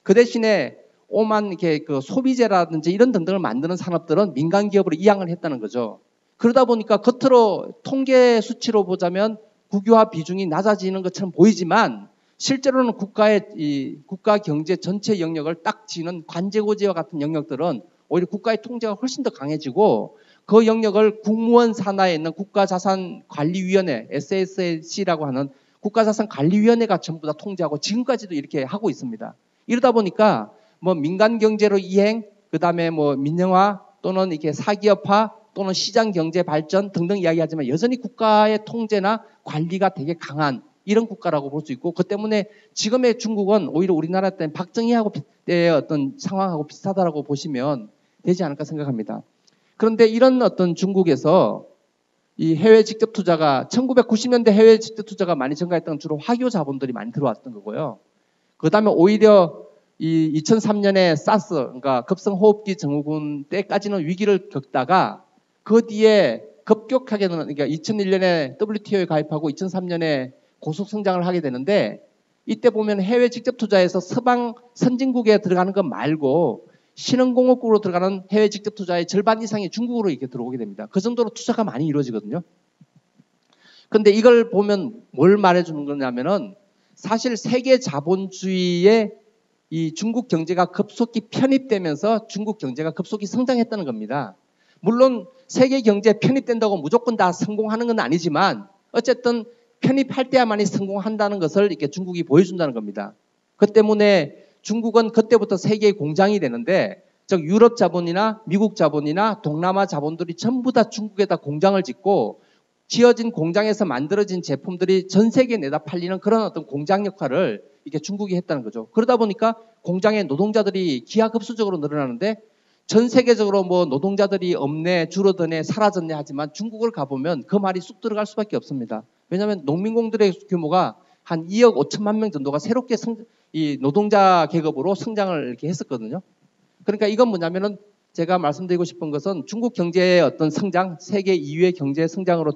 그 대신에 오만 이렇게 그 소비재라든지 이런 등등을 만드는 산업들은 민간 기업으로 이양을 했다는 거죠. 그러다 보니까 겉으로 통계 수치로 보자면 국유화 비중이 낮아지는 것처럼 보이지만 실제로는 국가 경제 전체 영역을 딱 지는 관제고지와 같은 영역들은 오히려 국가의 통제가 훨씬 더 강해지고 그 영역을 국무원 산하에 있는 국가자산관리위원회 SSC라고 하는 국가자산관리위원회가 전부 다 통제하고 지금까지도 이렇게 하고 있습니다. 이러다 보니까 뭐 민간 경제로 이행, 그다음에 뭐 민영화 또는 이렇게 사기업화 또는 시장 경제 발전 등등 이야기하지만 여전히 국가의 통제나 관리가 되게 강한 이런 국가라고 볼 수 있고, 그 때문에 지금의 중국은 오히려 우리나라 때 박정희하고 때의 어떤 상황하고 비슷하다라고 보시면 되지 않을까 생각합니다. 그런데 이런 어떤 중국에서 이 해외 직접 투자가 1990년대 해외 직접 투자가 많이 증가했던 건 주로 화교 자본들이 많이 들어왔던 거고요. 그다음에 오히려 이 2003년에 사스, 그러니까 급성호흡기 증후군 때까지는 위기를 겪다가 그 뒤에 급격하게는, 그러니까 2001년에 WTO에 가입하고 2003년에 고속 성장을 하게 되는데, 이때 보면 해외 직접 투자에서 서방 선진국에 들어가는 것 말고 신흥공업국으로 들어가는 해외 직접 투자의 절반 이상이 중국으로 이렇게 들어오게 됩니다. 그 정도로 투자가 많이 이루어지거든요. 그런데 이걸 보면 뭘 말해주는 거냐면은 사실 세계 자본주의에 이 중국 경제가 급속히 편입되면서 중국 경제가 급속히 성장했다는 겁니다. 물론 세계 경제에 편입된다고 무조건 다 성공하는 건 아니지만 어쨌든 편입할 때야만이 성공한다는 것을 이렇게 중국이 보여준다는 겁니다. 그 때문에 중국은 그때부터 세계의 공장이 되는데, 즉 유럽 자본이나 미국 자본이나 동남아 자본들이 전부 다 중국에다 공장을 짓고 지어진 공장에서 만들어진 제품들이 전 세계에 내다 팔리는 그런 어떤 공장 역할을 이게 중국이 했다는 거죠. 그러다 보니까 공장의 노동자들이 기하급수적으로 늘어나는데, 전 세계적으로 뭐 노동자들이 없네, 줄어드네, 사라졌네 하지만 중국을 가보면 그 말이 쑥 들어갈 수밖에 없습니다. 왜냐하면 농민공들의 규모가 한 2억 5천만 명 정도가 새롭게 이 노동자 계급으로 성장을 이렇게 했었거든요. 그러니까 이건 뭐냐면은 제가 말씀드리고 싶은 것은 중국 경제의 어떤 성장, 세계 2위의 경제 성장으로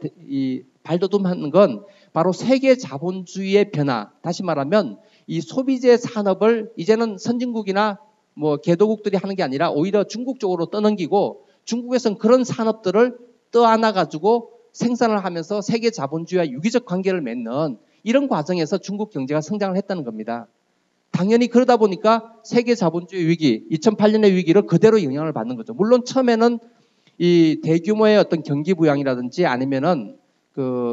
발돋움하는 건 바로 세계 자본주의의 변화. 다시 말하면 이 소비재 산업을 이제는 선진국이나 뭐 개도국들이 하는 게 아니라 오히려 중국 쪽으로 떠넘기고, 중국에서는 그런 산업들을 떠안아 가지고 생산을 하면서 세계 자본주의와 유기적 관계를 맺는 이런 과정에서 중국 경제가 성장을 했다는 겁니다. 당연히 그러다 보니까 세계 자본주의 위기, 2008년의 위기를 그대로 영향을 받는 거죠. 물론 처음에는 이 대규모의 어떤 경기 부양이라든지 아니면은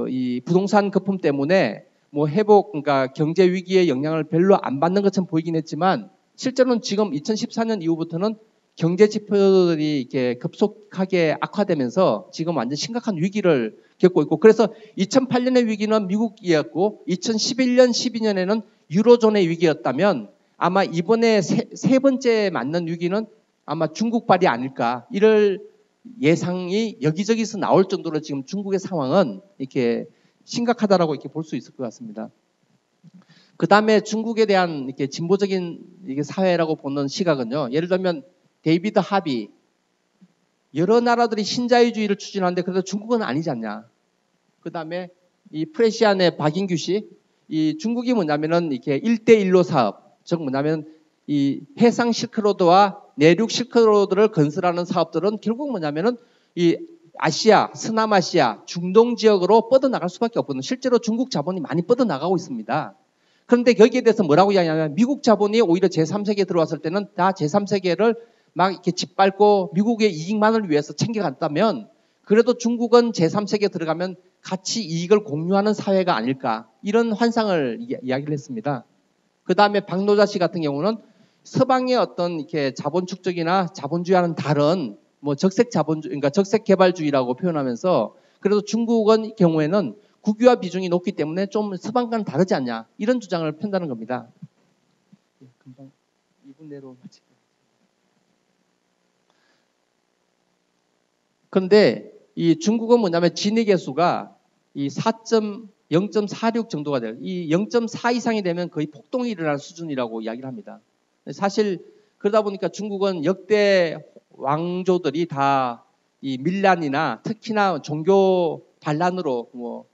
이 부동산 거품 때문에 뭐 회복, 그러니까 경제 위기의 영향을 별로 안 받는 것처럼 보이긴 했지만, 실제로는 지금 2014년 이후부터는 경제 지표들이 이렇게 급속하게 악화되면서 지금 완전 심각한 위기를 겪고 있고, 그래서 2008년의 위기는 미국이었고 2011년, 12년에는 유로존의 위기였다면 아마 이번에 세 번째 맞는 위기는 아마 중국발이 아닐까, 이럴 예상이 여기저기서 나올 정도로 지금 중국의 상황은 이렇게 심각하다라고 이렇게 볼 수 있을 것 같습니다. 그 다음에 중국에 대한 이렇게 진보적인 이게 사회라고 보는 시각은요. 예를 들면 데이비드 하비, 여러 나라들이 신자유주의를 추진하는데 그래도 중국은 아니지 않냐. 그 다음에 이 프레시안의 박인규 씨, 이 중국이 뭐냐면은 이렇게 1대1로 사업, 즉 뭐냐면 이 해상 실크로드와 내륙 실크로드를 건설하는 사업들은 결국 뭐냐면은 이 아시아, 서남아시아, 중동 지역으로 뻗어나갈 수밖에 없거든요. 실제로 중국 자본이 많이 뻗어나가고 있습니다. 그런데 거기에 대해서 뭐라고 이야기하냐면 미국 자본이 오히려 제3세계에 들어왔을 때는 다 제3세계를 막 이렇게 짓밟고 미국의 이익만을 위해서 챙겨갔다면 그래도 중국은 제3세계에 들어가면 같이 이익을 공유하는 사회가 아닐까 이런 환상을 이야기를 했습니다. 그 다음에 박노자 씨 같은 경우는 서방의 어떤 이렇게 자본 축적이나 자본주의와는 다른 뭐 적색 자본주의, 그러니까 적색 개발주의라고 표현하면서 그래도 중국은 경우에는 국유화 비중이 높기 때문에 좀 서방과는 다르지 않냐 이런 주장을 편다는 겁니다. 금방 2분 내로 마칠게요. 그런데 이 중국은 뭐냐면 진위계수가 이 0.46 정도가 돼요. 이 0.4 이상이 되면 거의 폭동이 일어날 수준이라고 이야기를 합니다. 사실 그러다 보니까 중국은 역대 왕조들이 다 이 밀란이나 특히나 종교 반란으로 뭐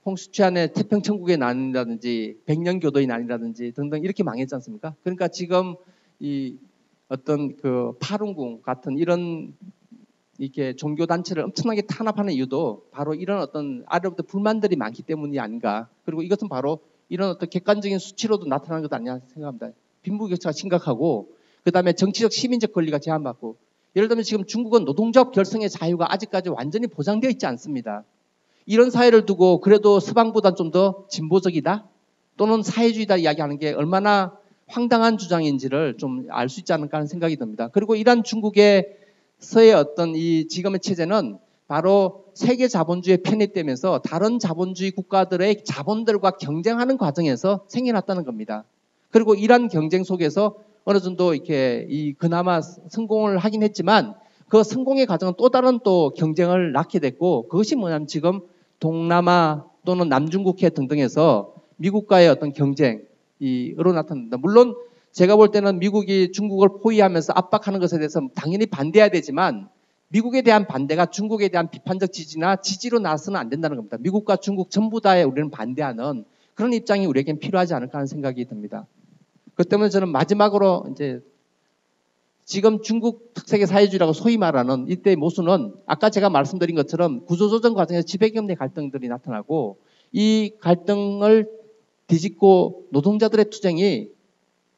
홍수치안의 태평천국의 난이라든지 백년교도의 난이라든지 등등 이렇게 망했지 않습니까? 그러니까 지금 이 어떤 그 파룬궁 같은 이런 이렇게 종교 단체를 엄청나게 탄압하는 이유도 바로 이런 어떤 아래로부터 불만들이 많기 때문이 아닌가. 그리고 이것은 바로 이런 어떤 객관적인 수치로도 나타나는 것 아니냐 생각합니다. 빈부격차가 심각하고 그 다음에 정치적 시민적 권리가 제한받고 예를 들면 지금 중국은 노동조합 결성의 자유가 아직까지 완전히 보장되어 있지 않습니다. 이런 사회를 두고 그래도 서방보다 좀 더 진보적이다 또는 사회주의다 이야기하는 게 얼마나 황당한 주장인지를 좀 알 수 있지 않을까 하는 생각이 듭니다. 그리고 이런 중국에서의 어떤 이 지금의 체제는 바로 세계 자본주의에 편입되면서 다른 자본주의 국가들의 자본들과 경쟁하는 과정에서 생겨났다는 겁니다. 그리고 이러한 경쟁 속에서 어느 정도 이렇게 그나마 성공을 하긴 했지만 그 성공의 과정은 또 다른 또 경쟁을 낳게 됐고 그것이 뭐냐면 지금 동남아 또는 남중국해 등등에서 미국과의 어떤 경쟁으로 나타납니다. 물론 제가 볼 때는 미국이 중국을 포위하면서 압박하는 것에 대해서 당연히 반대해야 되지만 미국에 대한 반대가 중국에 대한 비판적 지지나 지지로 나서는 안 된다는 겁니다. 미국과 중국 전부 다에 우리는 반대하는 그런 입장이 우리에겐 필요하지 않을까 하는 생각이 듭니다. 그 때문에 저는 마지막으로 이제 지금 중국 특색의 사회주의라고 소위 말하는 이때의 모순은 아까 제가 말씀드린 것처럼 구조조정 과정에서 지배계급 내 갈등들이 나타나고 이 갈등을 뒤집고 노동자들의 투쟁이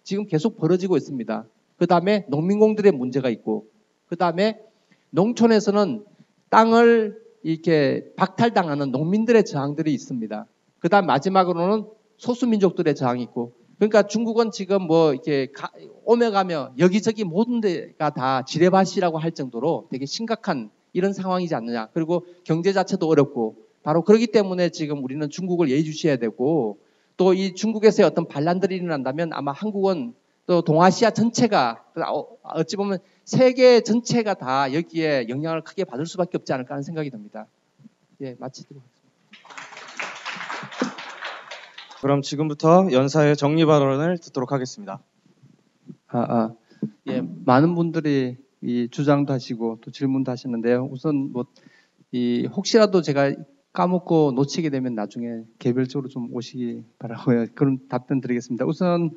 지금 계속 벌어지고 있습니다. 그 다음에 농민공들의 문제가 있고 그 다음에 농촌에서는 땅을 이렇게 박탈당하는 농민들의 저항들이 있습니다. 그 다음 마지막으로는 소수민족들의 저항이 있고 그러니까 중국은 지금 뭐 이렇게 오며가며 여기저기 모든 데가 다 지뢰밭이라고 할 정도로 되게 심각한 이런 상황이지 않느냐. 그리고 경제 자체도 어렵고 바로 그렇기 때문에 지금 우리는 중국을 예의주시해야 되고 또 이 중국에서의 어떤 반란들이 일어난다면 아마 한국은 또 동아시아 전체가 어찌 보면 세계 전체가 다 여기에 영향을 크게 받을 수밖에 없지 않을까 하는 생각이 듭니다. 예, 마치도록 하겠습니다. 그럼 지금부터 연사의 정리 발언을 듣도록 하겠습니다. 예, 많은 분들이 이 주장도 하시고 또 질문도 하시는데요. 우선 뭐 혹시라도 제가 까먹고 놓치게 되면 나중에 개별적으로 좀 오시기 바라고요. 그럼 답변 드리겠습니다. 우선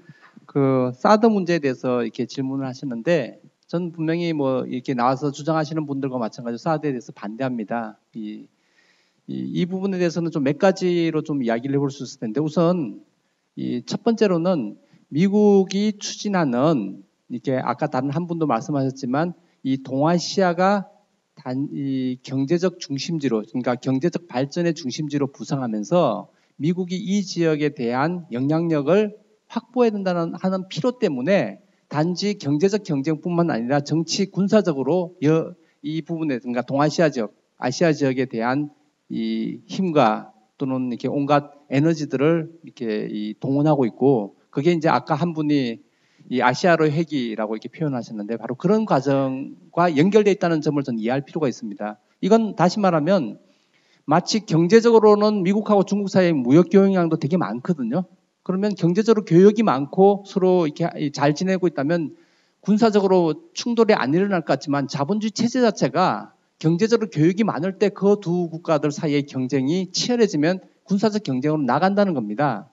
그 사드 문제에 대해서 이렇게 질문을 하시는데 전 분명히 뭐 이렇게 나와서 주장하시는 분들과 마찬가지로 사드에 대해서 반대합니다. 이 부분에 대해서는 좀 몇 가지로 좀 이야기를 해볼 수 있을 텐데 우선 첫 번째로는 미국이 추진하는 이렇게 아까 다른 한 분도 말씀하셨지만 이 동아시아가 이 경제적 중심지로 그러니까 경제적 발전의 중심지로 부상하면서 미국이 이 지역에 대한 영향력을 확보해야 된다는 하는 필요 때문에 단지 경제적 경쟁뿐만 아니라 정치 군사적으로 이 부분에 그러니까 동아시아 지역, 아시아 지역에 대한 이 힘과 또는 이렇게 온갖 에너지들을 이렇게 동원하고 있고 그게 이제 아까 한 분이 이 아시아로의 회귀라고 이렇게 표현하셨는데 바로 그런 과정과 연결되어 있다는 점을 좀 이해할 필요가 있습니다. 이건 다시 말하면 마치 경제적으로는 미국하고 중국 사이의 무역 교역량도 되게 많거든요. 그러면 경제적으로 교역이 많고 서로 이렇게 잘 지내고 있다면 군사적으로 충돌이 안 일어날 것 같지만 자본주의 체제 자체가 경제적으로 교역이 많을 때 그 두 국가들 사이의 경쟁이 치열해지면 군사적 경쟁으로 나간다는 겁니다.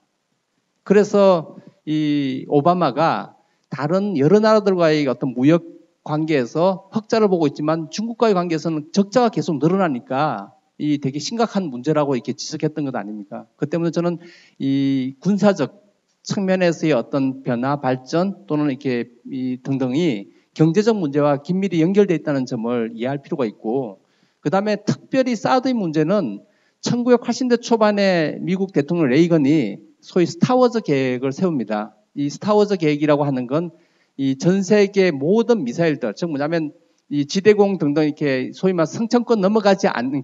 그래서 이 오바마가 다른 여러 나라들과의 어떤 무역 관계에서 흑자를 보고 있지만 중국과의 관계에서는 적자가 계속 늘어나니까 이 되게 심각한 문제라고 이렇게 지적했던 것 아닙니까? 그 때문에 저는 이 군사적 측면에서의 어떤 변화, 발전 또는 이렇게 이 등등이 경제적 문제와 긴밀히 연결되어 있다는 점을 이해할 필요가 있고, 그 다음에 특별히 사드의 문제는 1980대 초반에 미국 대통령 레이건이 소위 스타워즈 계획을 세웁니다. 이 스타워즈 계획이라고 하는 건 이 전 세계 모든 미사일들, 즉 뭐냐면 이 지대공 등등 이렇게 소위 말 성층권 넘어가지 않는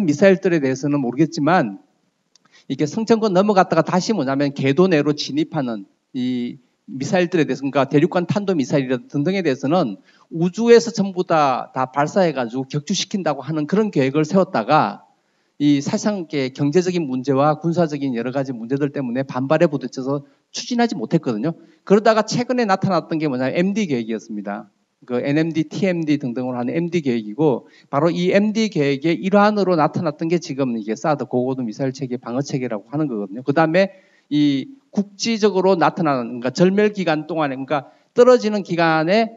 미사일들에 대해서는 모르겠지만 이게 성층권 넘어갔다가 다시 뭐냐면 궤도 내로 진입하는 이 미사일들에 대해서, 그러니까 대륙간 탄도 미사일 등등에 대해서는 우주에서 전부 다 발사해가지고 격추시킨다고 하는 그런 계획을 세웠다가 이 사실상 경제적인 문제와 군사적인 여러 가지 문제들 때문에 반발에 부딪혀서 추진하지 못했거든요. 그러다가 최근에 나타났던 게 뭐냐면 MD 계획이었습니다. 그 NMD, TMD 등등으로 하는 MD 계획이고, 바로 이 MD 계획의 일환으로 나타났던 게 지금 이게 사드 고고도 미사일 체계 방어 체계라고 하는 거거든요. 그 다음에 이 국지적으로 나타나는, 그러니까 절멸 기간 동안에, 그러니까 떨어지는 기간에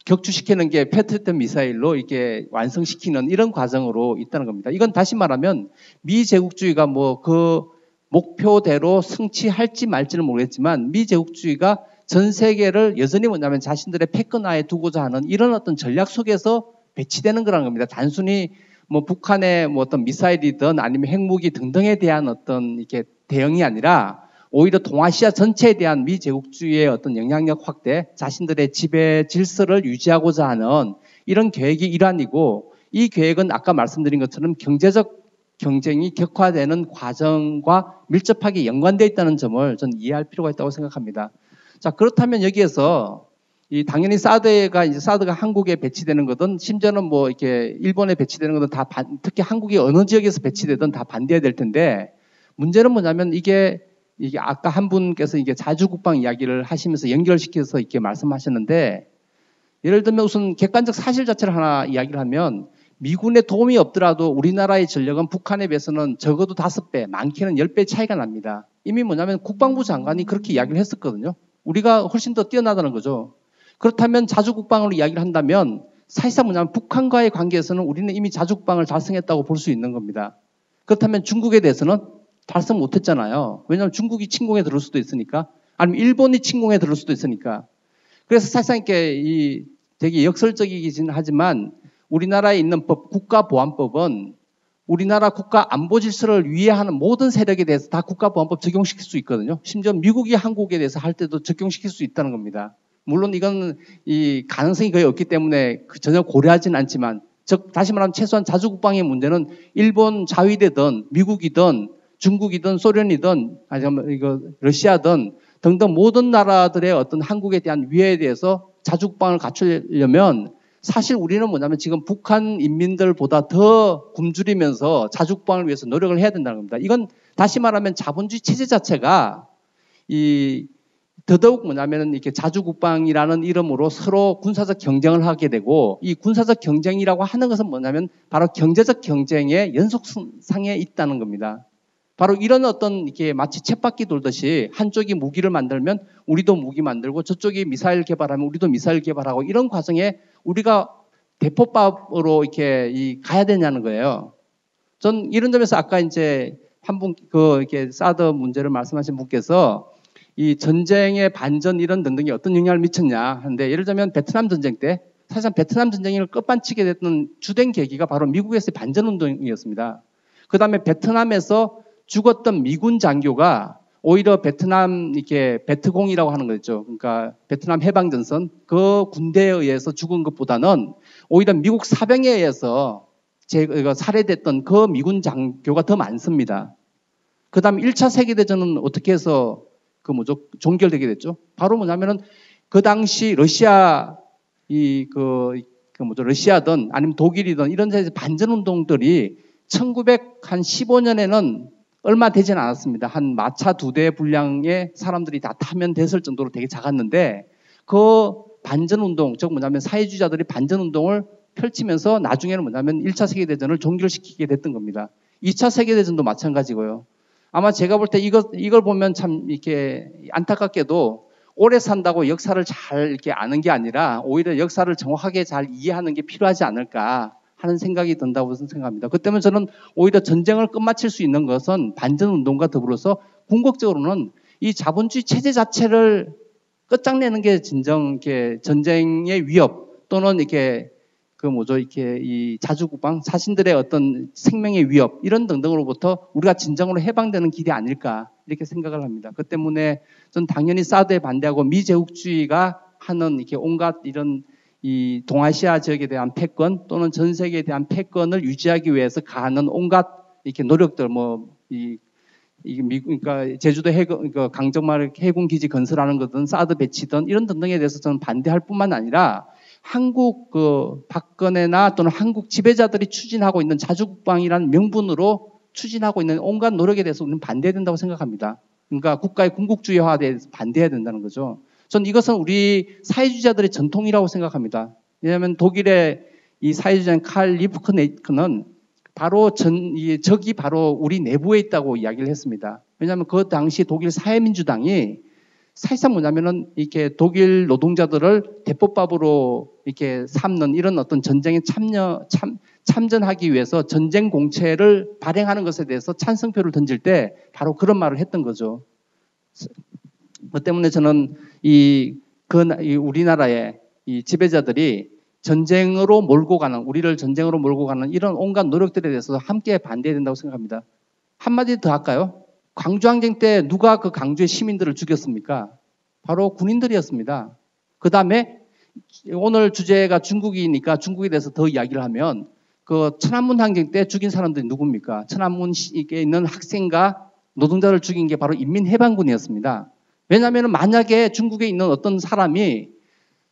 격추시키는 게 패트리어트 미사일로 이렇게 완성시키는 이런 과정으로 있다는 겁니다. 이건 다시 말하면 미 제국주의가 뭐 그 목표대로 승치할지 말지는 모르겠지만 미 제국주의가 전 세계를 여전히 뭐냐면 자신들의 패권하에 두고자 하는 이런 어떤 전략 속에서 배치되는 거라는 겁니다. 단순히 뭐 북한의 뭐 어떤 미사일이든 아니면 핵무기 등등에 대한 어떤 이렇게 대응이 아니라 오히려 동아시아 전체에 대한 미 제국주의의 어떤 영향력 확대, 자신들의 지배 질서를 유지하고자 하는 이런 계획이 일환이고, 이 계획은 아까 말씀드린 것처럼 경제적 경쟁이 격화되는 과정과 밀접하게 연관되어 있다는 점을 저는 이해할 필요가 있다고 생각합니다. 자, 그렇다면 여기에서 이 당연히 사드가 한국에 배치되는 거든 심지어는 뭐 이렇게 일본에 배치되는 거든 다 특히 한국이 어느 지역에서 배치되든 다 반대해야 될 텐데, 문제는 뭐냐면 이게 아까 한 분께서 이게 자주국방 이야기를 하시면서 연결시켜서 이렇게 말씀하셨는데, 예를 들면 우선 객관적 사실 자체를 하나 이야기를 하면 미군의 도움이 없더라도 우리나라의 전력은 북한에 비해서는 적어도 5배, 많게는 10배 차이가 납니다. 이미 뭐냐면 국방부 장관이 그렇게 이야기를 했었거든요. 우리가 훨씬 더 뛰어나다는 거죠. 그렇다면 자주국방으로 이야기를 한다면 사실상 뭐냐면 북한과의 관계에서는 우리는 이미 자주국방을 달성했다고 볼 수 있는 겁니다. 그렇다면 중국에 대해서는 달성 못했잖아요. 왜냐하면 중국이 침공에 들을 수도 있으니까, 아니면 일본이 침공에 들을 수도 있으니까. 그래서 사실상 이렇게 되게 역설적이긴 하지만 우리나라에 있는 법, 국가보안법은 우리나라 국가 안보 질서를 위해하는 모든 세력에 대해서 다 국가보안법 적용시킬 수 있거든요. 심지어 미국이 한국에 대해서 할 때도 적용시킬 수 있다는 겁니다. 물론 이건 이 가능성이 거의 없기 때문에 전혀 고려하지는 않지만, 즉 다시 말하면 최소한 자주국방의 문제는 일본 자위대든 미국이든 중국이든 소련이든 아니면 러시아든 등등 모든 나라들의 어떤 한국에 대한 위해에 대해서 자주국방을 갖추려면 사실 우리는 뭐냐면 지금 북한 인민들보다 더 굶주리면서 자주국방을 위해서 노력을 해야 된다는 겁니다. 이건 다시 말하면 자본주의 체제 자체가 더더욱 뭐냐면 이렇게 자주국방이라는 이름으로 서로 군사적 경쟁을 하게 되고, 이 군사적 경쟁이라고 하는 것은 뭐냐면 바로 경제적 경쟁의 연속상에 있다는 겁니다. 바로 이런 어떤 이렇게 마치 쳇바퀴 돌듯이 한쪽이 무기를 만들면 우리도 무기 만들고 저쪽이 미사일 개발하면 우리도 미사일 개발하고, 이런 과정에 우리가 대포밥으로 이렇게 가야 되냐는 거예요. 전 이런 점에서 아까 이제 한 분 이렇게 사드 문제를 말씀하신 분께서 이 전쟁의 반전 이런 등등이 어떤 영향을 미쳤냐 하는데, 예를 들면 베트남 전쟁 때 사실 베트남 전쟁을 끝반치게 됐던 주된 계기가 바로 미국에서의 반전 운동이었습니다. 그 다음에 베트남에서 죽었던 미군 장교가 오히려 베트남 이렇게 베트공이라고 하는 거죠. 그러니까 베트남 해방전선 그 군대에 의해서 죽은 것보다는 오히려 미국 사병에 의해서 살해됐던 그 미군 장교가 더 많습니다. 그 다음 1차 세계대전은 어떻게 해서 종결되게 됐죠? 바로 뭐냐면은 그 당시 러시아 러시아든 아니면 독일이든 이런 데서 반전운동들이 1915년에는 얼마 되진 않았습니다. 한 마차 2대 분량의 사람들이 다 타면 됐을 정도로 되게 작았는데 그 반전운동, 즉 뭐냐면 사회주의자들이 반전운동을 펼치면서 나중에는 뭐냐면 1차 세계대전을 종결시키게 됐던 겁니다. 2차 세계대전도 마찬가지고요. 아마 제가 볼 때 이걸 보면 참 이렇게 안타깝게도 오래 산다고 역사를 잘 이렇게 아는 게 아니라 오히려 역사를 정확하게 잘 이해하는 게 필요하지 않을까 하는 생각이 든다고 생각합니다. 그 때문에 저는 오히려 전쟁을 끝마칠 수 있는 것은 반전운동과 더불어서 궁극적으로는 이 자본주의 체제 자체를 끝장내는 게 진정 이렇게 전쟁의 위협 또는 이렇게 이렇게 이 자주국방 자신들의 어떤 생명의 위협 이런 등등으로부터 우리가 진정으로 해방되는 길이 아닐까 이렇게 생각을 합니다. 그 때문에 전 당연히 사드에 반대하고 미제국주의가 하는 이렇게 온갖 이런 이 동아시아 지역에 대한 패권 또는 전 세계에 대한 패권을 유지하기 위해서 가하는 온갖 이렇게 노력들 그러니까 제주도 강정마을 해군 기지 건설하는 거든 사드 배치든 이런 등등에 대해서 저는 반대할 뿐만 아니라 한국 박근혜나 또는 한국 지배자들이 추진하고 있는 자주국방이라는 명분으로 추진하고 있는 온갖 노력에 대해서 우리는 반대해야 된다고 생각합니다. 그러니까 국가의 군국주의화에 대해서 반대해야 된다는 거죠. 전 이것은 우리 사회주의자들의 전통이라고 생각합니다. 왜냐하면 독일의 이 사회주의자인 칼 리프크네이크는 바로 적이 바로 우리 내부에 있다고 이야기를 했습니다. 왜냐하면 그 당시 독일 사회민주당이 사실상 뭐냐면은 이렇게 독일 노동자들을 대포밥으로 이렇게 삼는 이런 어떤 전쟁에 참전하기 위해서 전쟁 공채를 발행하는 것에 대해서 찬성표를 던질 때 바로 그런 말을 했던 거죠. 그 때문에 저는 우리나라의 이 지배자들이 우리를 전쟁으로 몰고 가는 이런 온갖 노력들에 대해서 함께 반대해야 된다고 생각합니다. 한마디 더 할까요? 광주항쟁 때 누가 그 광주의 시민들을 죽였습니까? 바로 군인들이었습니다. 그 다음에 오늘 주제가 중국이니까 중국에 대해서 더 이야기를 하면 그 천안문 항쟁 때 죽인 사람들이 누굽니까? 천안문에 있는 학생과 노동자를 죽인 게 바로 인민해방군이었습니다. 왜냐하면 만약에 중국에 있는 어떤 사람이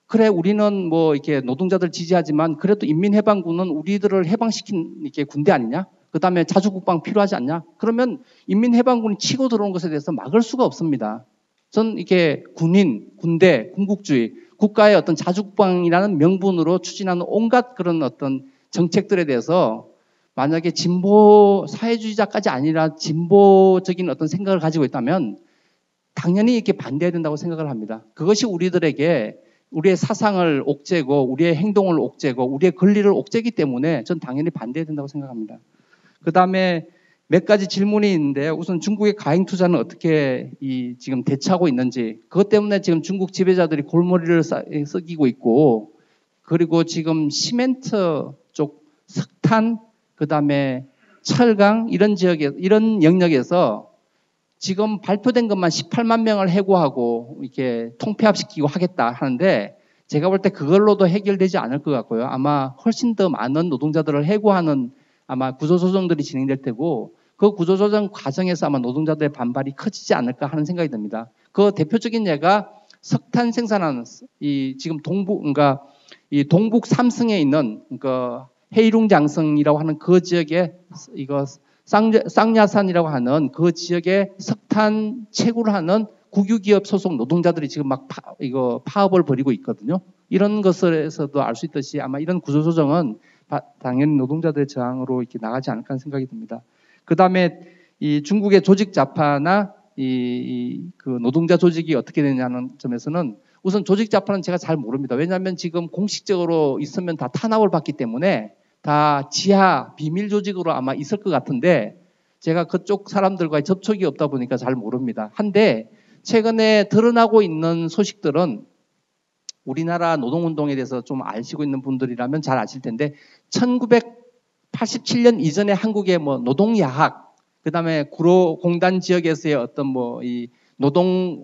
그래 우리는 뭐 이렇게 노동자들 지지하지만 그래도 인민해방군은 우리들을 해방시킨 이렇게 군대 아니냐? 그 다음에 자주국방 필요하지 않냐? 그러면 인민해방군이 치고 들어온 것에 대해서 막을 수가 없습니다. 전 이렇게 군대, 군국주의, 국가의 어떤 자주국방이라는 명분으로 추진하는 온갖 그런 어떤 정책들에 대해서 만약에 진보 사회주의자까지 아니라 진보적인 어떤 생각을 가지고 있다면 당연히 이렇게 반대해야 된다고 생각을 합니다. 그것이 우리의 사상을 옥죄고 우리의 행동을 옥죄고 우리의 권리를 옥죄기 때문에 전 당연히 반대해야 된다고 생각합니다. 그 다음에 몇 가지 질문이 있는데 우선 중국의 가행 투자는 어떻게 지금 대처하고 있는지 그것 때문에 지금 중국 지배자들이 골머리를 썩이고 있고 그리고 지금 시멘트 쪽 석탄 그 다음에 철강 이런 영역에서 지금 발표된 것만 18만 명을 해고하고 이렇게 통폐합시키고 하겠다 하는데 제가 볼 때 그걸로도 해결되지 않을 것 같고요. 아마 훨씬 더 많은 노동자들을 해고하는 아마 구조조정들이 진행될 테고 그 구조조정 과정에서 아마 노동자들의 반발이 커지지 않을까 하는 생각이 듭니다. 그 대표적인 예가 석탄 생산하는 지금 그러니까 이 동북 삼성에 있는 헤이룽장성이라고 하는 그 지역에 쌍야산이라고 하는 그 지역에 석탄 채굴을 하는 국유기업 소속 노동자들이 지금 막 파업을 벌이고 있거든요. 이런 것에서도 알 수 있듯이 아마 이런 구조조정은 당연히 노동자들의 저항으로 이렇게 나가지 않을까 하는 생각이 듭니다. 그 다음에 이 중국의 조직 좌파나 그 노동자 조직이 어떻게 되냐는 점에서는 우선 조직 좌파는 제가 잘 모릅니다. 왜냐하면 지금 공식적으로 있으면 다 탄압을 받기 때문에 다 지하 비밀 조직으로 아마 있을 것 같은데 제가 그쪽 사람들과의 접촉이 없다 보니까 잘 모릅니다. 한데 최근에 드러나고 있는 소식들은 우리나라 노동운동에 대해서 좀 아시고 있는 분들이라면 잘 아실 텐데 1987년 이전에 한국의 노동야학 그다음에 구로공단 지역에서의 어떤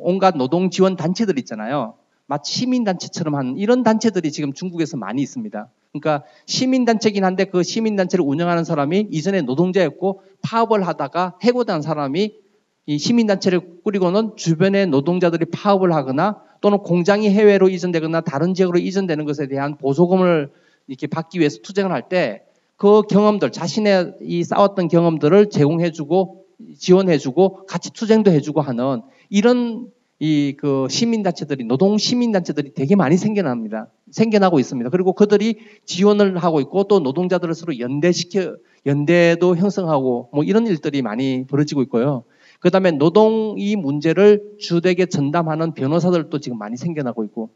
온갖 노동 지원 단체들 있잖아요. 마치 시민단체처럼 하는 이런 단체들이 지금 중국에서 많이 있습니다. 그러니까 시민단체긴 한데 그 시민단체를 운영하는 사람이 이전에 노동자였고 파업을 하다가 해고된 사람이 이 시민단체를 꾸리고는 주변의 노동자들이 파업을 하거나 또는 공장이 해외로 이전되거나 다른 지역으로 이전되는 것에 대한 보조금을 이렇게 받기 위해서 투쟁을 할 때 그 경험들, 자신의 이 싸웠던 경험들을 제공해주고 지원해주고 같이 투쟁도 해주고 하는 이런 그 시민단체들이, 노동 시민단체들이 되게 많이 생겨나고 있습니다. 그리고 그들이 지원을 하고 있고 또 노동자들을 서로 연대도 형성하고 뭐 이런 일들이 많이 벌어지고 있고요. 그 다음에 노동 이 문제를 주되게 전담하는 변호사들도 지금 많이 생겨나고 있고,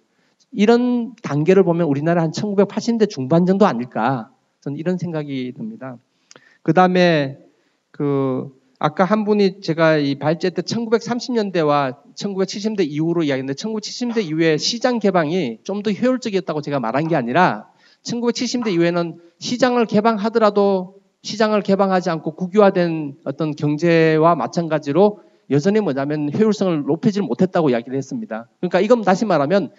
이런 단계를 보면 우리나라 한 1980년대 중반 정도 아닐까, 저는 이런 생각이 듭니다. 그 다음에 아까 한 분이 제가 이 발제 때 1930년대와 1970년대 이후로 이야기했는데 1970년대 이후에 시장 개방이 좀 더 효율적이었다고 제가 말한 게 아니라 1970년대 이후에는 시장을 개방하더라도 시장을 개방하지 않고 국유화된 어떤 경제와 마찬가지로 여전히 뭐냐면 효율성을 높이지 못했다고 이야기를 했습니다. 그러니까 이건 다시 말하면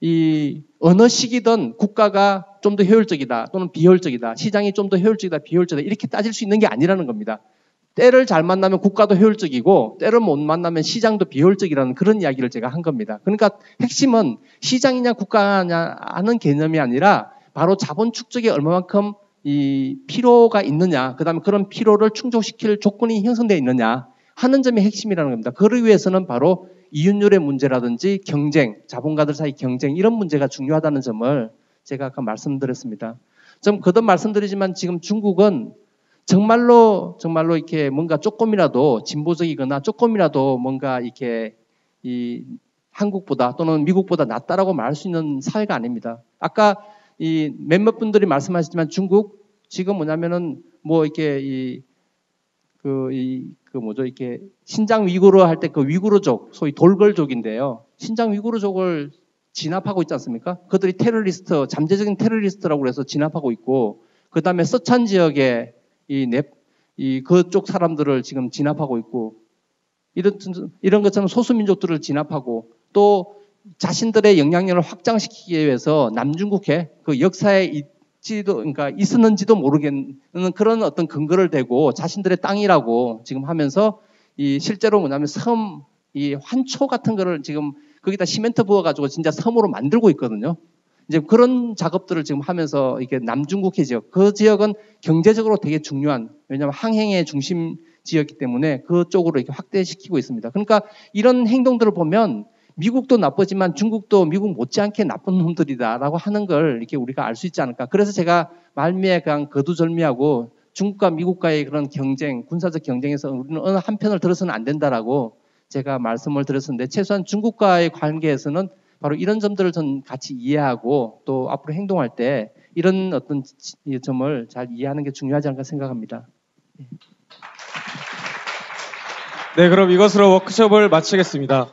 이 어느 시기든 국가가 좀 더 효율적이다 또는 비효율적이다, 시장이 좀 더 효율적이다 비효율적이다 이렇게 따질 수 있는 게 아니라는 겁니다. 때를 잘 만나면 국가도 효율적이고 때를 못 만나면 시장도 비효율적이라는 그런 이야기를 제가 한 겁니다. 그러니까 핵심은 시장이냐 국가냐 하는 개념이 아니라 바로 자본 축적에 얼마만큼 이 필요가 있느냐, 그 다음에 그런 필요를 충족시킬 조건이 형성되어 있느냐 하는 점이 핵심이라는 겁니다. 그를 위해서는 바로 이윤율의 문제라든지 경쟁, 자본가들 사이 경쟁 이런 문제가 중요하다는 점을 제가 아까 말씀드렸습니다. 좀 거듭 말씀드리지만 지금 중국은 정말로 이렇게 뭔가 조금이라도 진보적이거나 조금이라도 뭔가 이렇게 이 한국보다 또는 미국보다 낫다라고 말할 수 있는 사회가 아닙니다. 아까 이 몇몇 분들이 말씀하셨지만 중국 지금 뭐냐면은 뭐 이렇게 이렇게 신장 위구르 할 때 그 위구르족, 소위 돌걸족인데요. 신장 위구르족을 진압하고 있지 않습니까? 그들이 테러리스트, 잠재적인 테러리스트라고 해서 진압하고 있고, 그 다음에 서찬 지역에 그쪽 사람들을 지금 진압하고 있고, 이런 것처럼 소수민족들을 진압하고, 또 자신들의 영향력을 확장시키기 위해서 남중국해, 그 역사에 그러니까 있었는지도 모르겠는 그런 어떤 근거를 대고 자신들의 땅이라고 지금 하면서 실제로 뭐냐면 이 환초 같은 거를 지금 거기다 시멘트 부어가지고 진짜 섬으로 만들고 있거든요. 이제 그런 작업들을 지금 하면서 이게 남중국해 지역, 그 지역은 경제적으로 되게 중요한, 왜냐하면 항해의 중심 지역이기 때문에 그쪽으로 이렇게 확대시키고 있습니다. 그러니까 이런 행동들을 보면 미국도 나쁘지만 중국도 미국 못지않게 나쁜 놈들이다라고 하는 걸 이렇게 우리가 알 수 있지 않을까. 그래서 제가 말미에 그냥 거두절미하고 중국과 미국과의 그런 경쟁, 군사적 경쟁에서 우리는 어느 한편을 들어서는 안 된다라고 제가 말씀을 드렸었는데, 최소한 중국과의 관계에서는 바로 이런 점들을 전 같이 이해하고 또 앞으로 행동할 때 이런 어떤 점을 잘 이해하는 게 중요하지 않을까 생각합니다. 네, 그럼 이것으로 워크숍을 마치겠습니다.